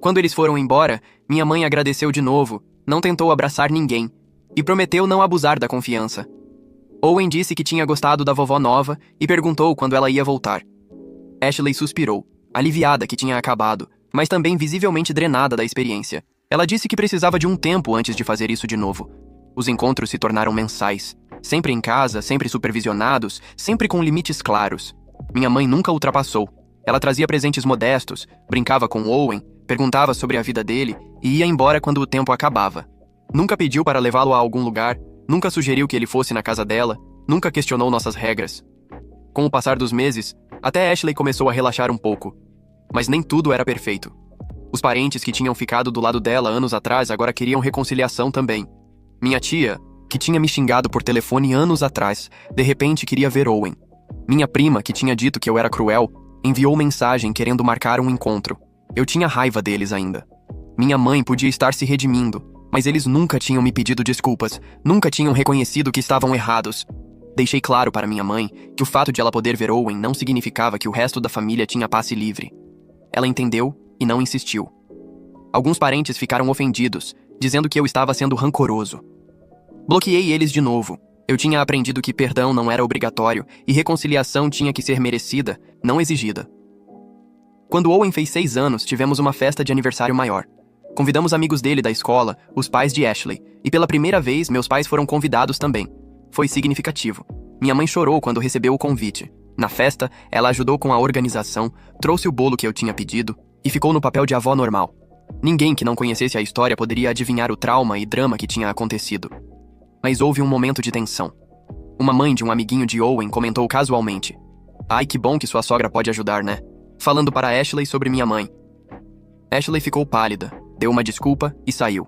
Quando eles foram embora, minha mãe agradeceu de novo, não tentou abraçar ninguém, e prometeu não abusar da confiança. Owen disse que tinha gostado da vovó nova e perguntou quando ela ia voltar. Ashley suspirou, aliviada que tinha acabado, mas também visivelmente drenada da experiência. Ela disse que precisava de um tempo antes de fazer isso de novo. Os encontros se tornaram mensais, sempre em casa, sempre supervisionados, sempre com limites claros. Minha mãe nunca ultrapassou. Ela trazia presentes modestos, brincava com Owen, perguntava sobre a vida dele e ia embora quando o tempo acabava. Nunca pediu para levá-lo a algum lugar, nunca sugeriu que ele fosse na casa dela, nunca questionou nossas regras. Com o passar dos meses, até Ashley começou a relaxar um pouco. Mas nem tudo era perfeito. Os parentes que tinham ficado do lado dela anos atrás agora queriam reconciliação também. Minha tia, que tinha me xingado por telefone anos atrás, de repente queria ver Owen. Minha prima, que tinha dito que eu era cruel, enviou mensagem querendo marcar um encontro. Eu tinha raiva deles ainda. Minha mãe podia estar se redimindo, mas eles nunca tinham me pedido desculpas, nunca tinham reconhecido que estavam errados. Deixei claro para minha mãe que o fato de ela poder ver Owen não significava que o resto da família tinha passe livre. Ela entendeu e não insistiu. Alguns parentes ficaram ofendidos, dizendo que eu estava sendo rancoroso. Bloqueei eles de novo. Eu tinha aprendido que perdão não era obrigatório e reconciliação tinha que ser merecida, não exigida. Quando Owen fez 6 anos, tivemos uma festa de aniversário maior. Convidamos amigos dele da escola, os pais de Ashley, e pela primeira vez meus pais foram convidados também. Foi significativo. Minha mãe chorou quando recebeu o convite. Na festa, ela ajudou com a organização, trouxe o bolo que eu tinha pedido e ficou no papel de avó normal. Ninguém que não conhecesse a história poderia adivinhar o trauma e drama que tinha acontecido. Mas houve um momento de tensão. Uma mãe de um amiguinho de Owen comentou casualmente: "Ai, que bom que sua sogra pode ajudar, né?" Falando para Ashley sobre minha mãe. Ashley ficou pálida, deu uma desculpa e saiu.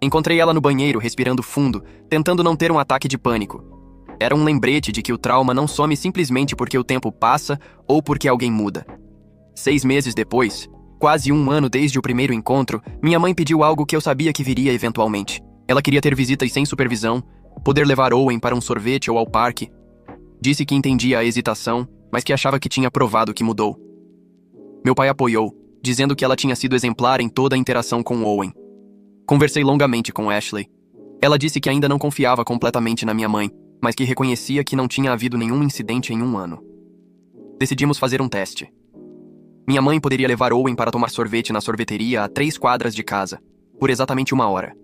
Encontrei ela no banheiro, respirando fundo, tentando não ter um ataque de pânico. Era um lembrete de que o trauma não some simplesmente porque o tempo passa ou porque alguém muda. 6 meses depois, quase 1 ano desde o primeiro encontro, minha mãe pediu algo que eu sabia que viria eventualmente. Ela queria ter visitas sem supervisão, poder levar Owen para um sorvete ou ao parque. Disse que entendia a hesitação, mas que achava que tinha provado que mudou. Meu pai apoiou, dizendo que ela tinha sido exemplar em toda a interação com Owen. Conversei longamente com Ashley. Ela disse que ainda não confiava completamente na minha mãe, mas que reconhecia que não tinha havido nenhum incidente em 1 ano. Decidimos fazer um teste. Minha mãe poderia levar Owen para tomar sorvete na sorveteria a 3 quadras de casa, por exatamente 1 hora.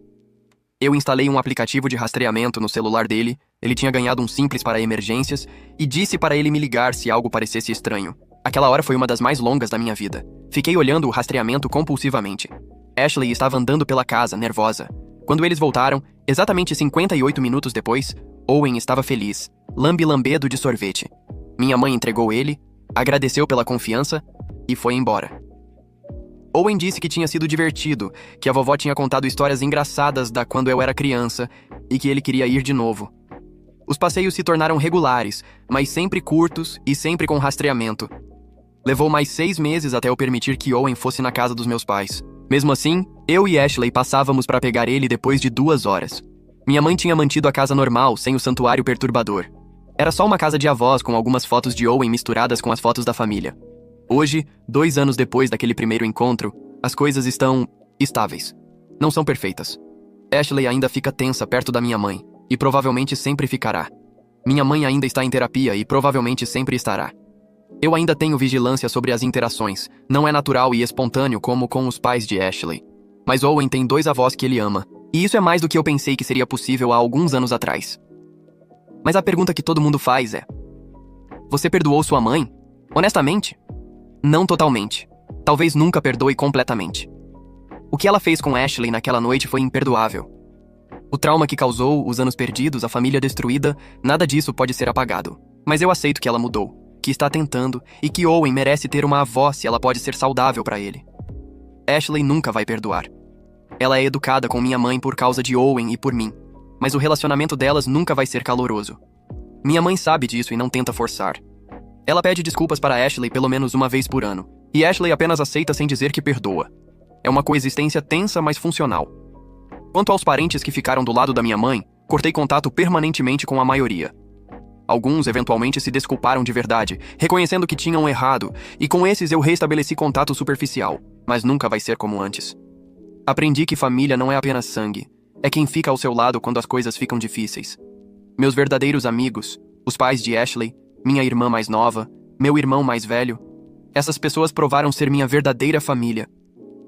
Eu instalei um aplicativo de rastreamento no celular dele, ele tinha ganhado um simples para emergências, e disse para ele me ligar se algo parecesse estranho. Aquela hora foi uma das mais longas da minha vida. Fiquei olhando o rastreamento compulsivamente. Ashley estava andando pela casa, nervosa. Quando eles voltaram, exatamente 58 minutos depois, Owen estava feliz, lambe-lambedo de sorvete. Minha mãe entregou ele, agradeceu pela confiança e foi embora. Owen disse que tinha sido divertido, que a vovó tinha contado histórias engraçadas da quando eu era criança e que ele queria ir de novo. Os passeios se tornaram regulares, mas sempre curtos e sempre com rastreamento. Levou mais 6 meses até eu permitir que Owen fosse na casa dos meus pais. Mesmo assim, eu e Ashley passávamos para pegar ele depois de 2 horas. Minha mãe tinha mantido a casa normal, sem o santuário perturbador. Era só uma casa de avós com algumas fotos de Owen misturadas com as fotos da família. Hoje, 2 anos depois daquele primeiro encontro, as coisas estão estáveis. Não são perfeitas. Ashley ainda fica tensa perto da minha mãe, e provavelmente sempre ficará. Minha mãe ainda está em terapia e provavelmente sempre estará. Eu ainda tenho vigilância sobre as interações, não é natural e espontâneo como com os pais de Ashley. Mas Owen tem 2 avós que ele ama, e isso é mais do que eu pensei que seria possível há alguns anos atrás. Mas a pergunta que todo mundo faz é: você perdoou sua mãe? Honestamente? Não totalmente. Talvez nunca perdoe completamente. O que ela fez com Ashley naquela noite foi imperdoável. O trauma que causou, os anos perdidos, a família destruída, nada disso pode ser apagado. Mas eu aceito que ela mudou, que está tentando, e que Owen merece ter uma avó se ela pode ser saudável para ele. Ashley nunca vai perdoar. Ela é educada com minha mãe por causa de Owen e por mim, mas o relacionamento delas nunca vai ser caloroso. Minha mãe sabe disso e não tenta forçar. Ela pede desculpas para Ashley pelo menos 1 vez por ano, e Ashley apenas aceita sem dizer que perdoa. É uma coexistência tensa, mas funcional. Quanto aos parentes que ficaram do lado da minha mãe, cortei contato permanentemente com a maioria. Alguns eventualmente se desculparam de verdade, reconhecendo que tinham errado, e com esses eu restabeleci contato superficial, mas nunca vai ser como antes. Aprendi que família não é apenas sangue, é quem fica ao seu lado quando as coisas ficam difíceis. Meus verdadeiros amigos, os pais de Ashley, minha irmã mais nova, meu irmão mais velho, essas pessoas provaram ser minha verdadeira família.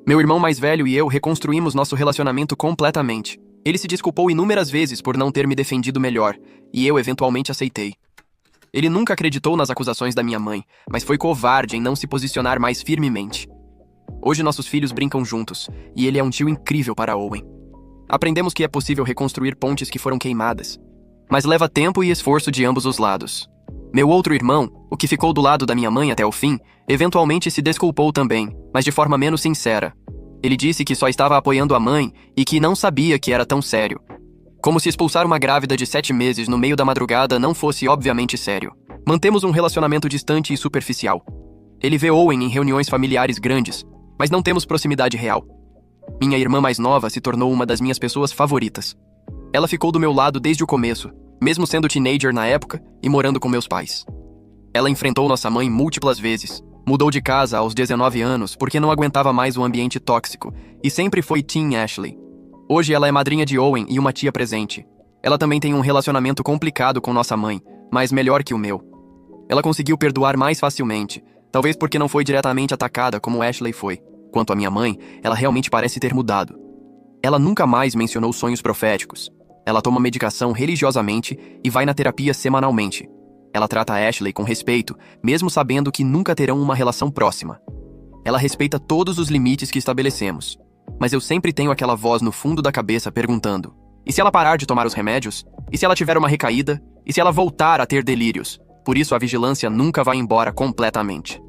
Meu irmão mais velho e eu reconstruímos nosso relacionamento completamente. Ele se desculpou inúmeras vezes por não ter me defendido melhor, e eu eventualmente aceitei. Ele nunca acreditou nas acusações da minha mãe, mas foi covarde em não se posicionar mais firmemente. Hoje nossos filhos brincam juntos, e ele é um tio incrível para Owen. Aprendemos que é possível reconstruir pontes que foram queimadas, mas leva tempo e esforço de ambos os lados. Meu outro irmão, o que ficou do lado da minha mãe até o fim, eventualmente se desculpou também, mas de forma menos sincera. Ele disse que só estava apoiando a mãe e que não sabia que era tão sério. Como se expulsar uma grávida de 7 meses no meio da madrugada não fosse obviamente sério. Mantemos um relacionamento distante e superficial. Ele vê Owen em reuniões familiares grandes, Mas não temos proximidade real. Minha irmã mais nova se tornou uma das minhas pessoas favoritas. Ela ficou do meu lado desde o começo, mesmo sendo teenager na época e morando com meus pais. Ela enfrentou nossa mãe múltiplas vezes. Mudou de casa aos 19 anos porque não aguentava mais o ambiente tóxico e sempre foi Team Ashley. Hoje ela é madrinha de Owen e uma tia presente. Ela também tem um relacionamento complicado com nossa mãe, mas melhor que o meu. Ela conseguiu perdoar mais facilmente, talvez porque não foi diretamente atacada como Ashley foi. Quanto à minha mãe, ela realmente parece ter mudado. Ela nunca mais mencionou sonhos proféticos. Ela toma medicação religiosamente e vai na terapia semanalmente. Ela trata a Ashley com respeito, mesmo sabendo que nunca terão uma relação próxima. Ela respeita todos os limites que estabelecemos. Mas eu sempre tenho aquela voz no fundo da cabeça perguntando: e se ela parar de tomar os remédios? E se ela tiver uma recaída? E se ela voltar a ter delírios? Por isso a vigilância nunca vai embora completamente.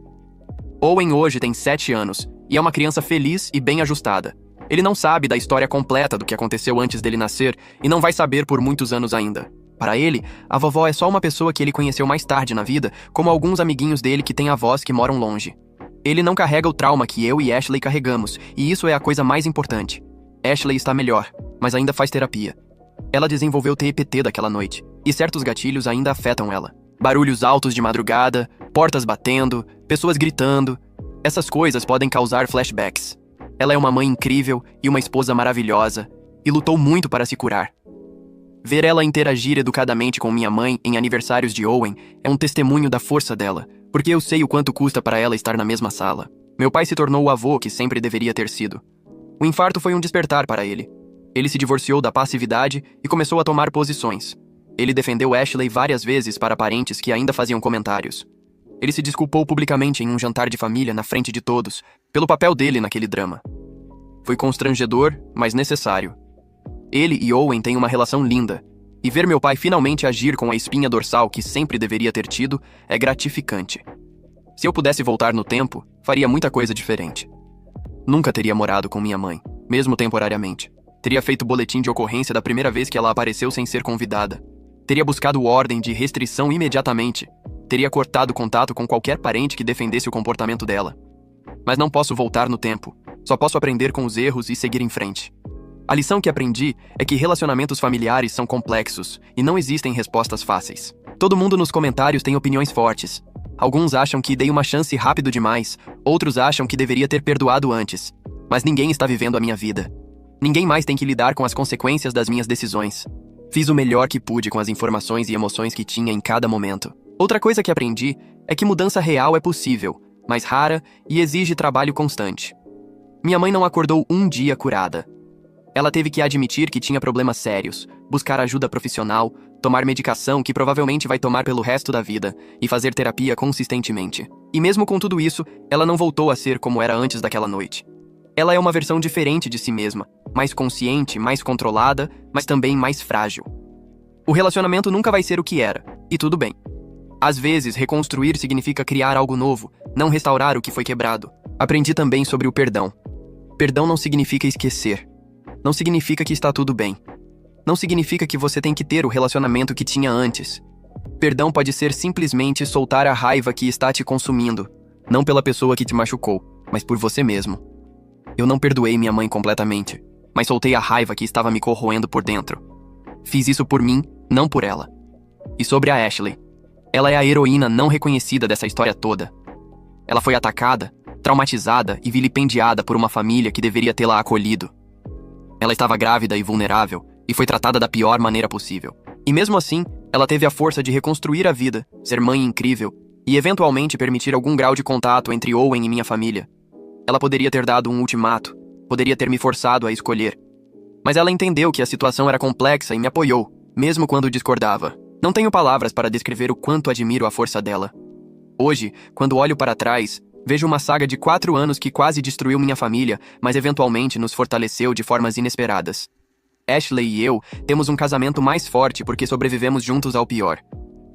Owen hoje tem 7 anos e é uma criança feliz e bem ajustada. Ele não sabe da história completa do que aconteceu antes dele nascer e não vai saber por muitos anos ainda. Para ele, a vovó é só uma pessoa que ele conheceu mais tarde na vida, como alguns amiguinhos dele que têm avós que moram longe. Ele não carrega o trauma que eu e Ashley carregamos, e isso é a coisa mais importante. Ashley está melhor, mas ainda faz terapia. Ela desenvolveu TEPT daquela noite, e certos gatilhos ainda afetam ela. Barulhos altos de madrugada, portas batendo, pessoas gritando. Essas coisas podem causar flashbacks. Ela é uma mãe incrível e uma esposa maravilhosa, e lutou muito para se curar. Ver ela interagir educadamente com minha mãe em aniversários de Owen é um testemunho da força dela, porque eu sei o quanto custa para ela estar na mesma sala. Meu pai se tornou o avô que sempre deveria ter sido. O infarto foi um despertar para ele. Ele se divorciou da passividade e começou a tomar posições. Ele defendeu Ashley várias vezes para parentes que ainda faziam comentários. Ele se desculpou publicamente em um jantar de família na frente de todos, pelo papel dele naquele drama. Foi constrangedor, mas necessário. Ele e Owen têm uma relação linda, e ver meu pai finalmente agir com a espinha dorsal que sempre deveria ter tido é gratificante. Se eu pudesse voltar no tempo, faria muita coisa diferente. Nunca teria morado com minha mãe, mesmo temporariamente. Teria feito boletim de ocorrência da primeira vez que ela apareceu sem ser convidada. Teria buscado ordem de restrição imediatamente. Teria cortado contato com qualquer parente que defendesse o comportamento dela. Mas não posso voltar no tempo. Só posso aprender com os erros e seguir em frente. A lição que aprendi é que relacionamentos familiares são complexos e não existem respostas fáceis. Todo mundo nos comentários tem opiniões fortes. Alguns acham que dei uma chance rápido demais, outros acham que deveria ter perdoado antes. Mas ninguém está vivendo a minha vida. Ninguém mais tem que lidar com as consequências das minhas decisões. Fiz o melhor que pude com as informações e emoções que tinha em cada momento. Outra coisa que aprendi é que mudança real é possível, mas rara e exige trabalho constante. Minha mãe não acordou um dia curada. Ela teve que admitir que tinha problemas sérios, buscar ajuda profissional, tomar medicação que provavelmente vai tomar pelo resto da vida e fazer terapia consistentemente. E mesmo com tudo isso, ela não voltou a ser como era antes daquela noite. Ela é uma versão diferente de si mesma, mais consciente, mais controlada, mas também mais frágil. O relacionamento nunca vai ser o que era, e tudo bem. Às vezes, reconstruir significa criar algo novo, não restaurar o que foi quebrado. Aprendi também sobre o perdão. Perdão não significa esquecer. Não significa que está tudo bem. Não significa que você tem que ter o relacionamento que tinha antes. Perdão pode ser simplesmente soltar a raiva que está te consumindo, não pela pessoa que te machucou, mas por você mesmo. Eu não perdoei minha mãe completamente, mas soltei a raiva que estava me corroendo por dentro. Fiz isso por mim, não por ela. E sobre a Ashley. Ela é a heroína não reconhecida dessa história toda. Ela foi atacada, traumatizada e vilipendiada por uma família que deveria tê-la acolhido. Ela estava grávida e vulnerável, e foi tratada da pior maneira possível. E mesmo assim, ela teve a força de reconstruir a vida, ser mãe incrível, e eventualmente permitir algum grau de contato entre Owen e minha família. Ela poderia ter dado um ultimato, poderia ter me forçado a escolher. Mas ela entendeu que a situação era complexa e me apoiou, mesmo quando discordava. Não tenho palavras para descrever o quanto admiro a força dela. Hoje, quando olho para trás, vejo uma saga de 4 anos que quase destruiu minha família, mas eventualmente nos fortaleceu de formas inesperadas. Ashley e eu temos um casamento mais forte porque sobrevivemos juntos ao pior.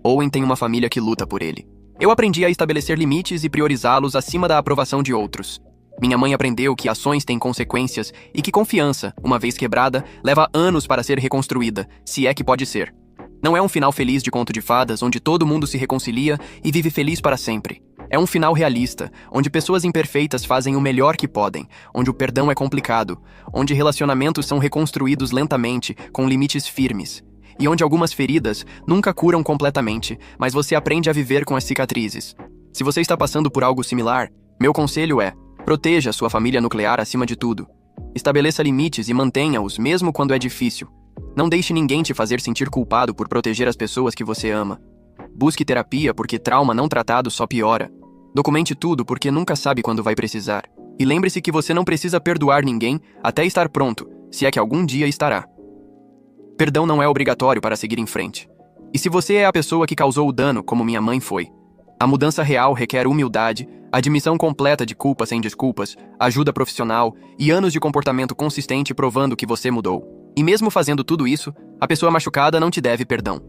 Owen tem uma família que luta por ele. Eu aprendi a estabelecer limites e priorizá-los acima da aprovação de outros. Minha mãe aprendeu que ações têm consequências e que confiança, uma vez quebrada, leva anos para ser reconstruída, se é que pode ser. Não é um final feliz de conto de fadas onde todo mundo se reconcilia e vive feliz para sempre. É um final realista, onde pessoas imperfeitas fazem o melhor que podem, onde o perdão é complicado, onde relacionamentos são reconstruídos lentamente, com limites firmes, e onde algumas feridas nunca curam completamente, mas você aprende a viver com as cicatrizes. Se você está passando por algo similar, meu conselho é: proteja sua família nuclear acima de tudo. Estabeleça limites e mantenha-os mesmo quando é difícil. Não deixe ninguém te fazer sentir culpado por proteger as pessoas que você ama. Busque terapia porque trauma não tratado só piora. Documente tudo porque nunca sabe quando vai precisar. E lembre-se que você não precisa perdoar ninguém até estar pronto, se é que algum dia estará. Perdão não é obrigatório para seguir em frente. E se você é a pessoa que causou o dano, como minha mãe foi, a mudança real requer humildade, admissão completa de culpa sem desculpas, ajuda profissional e anos de comportamento consistente provando que você mudou. E mesmo fazendo tudo isso, a pessoa machucada não te deve perdão.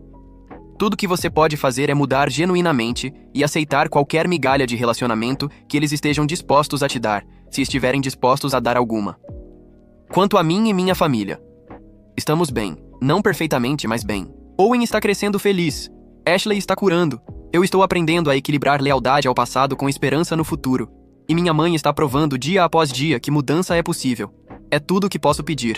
Tudo que você pode fazer é mudar genuinamente e aceitar qualquer migalha de relacionamento que eles estejam dispostos a te dar, se estiverem dispostos a dar alguma. Quanto a mim e minha família, estamos bem, não perfeitamente, mas bem. Owen está crescendo feliz. Ashley está curando. Eu estou aprendendo a equilibrar lealdade ao passado com esperança no futuro. E minha mãe está provando dia após dia que mudança é possível. É tudo o que posso pedir.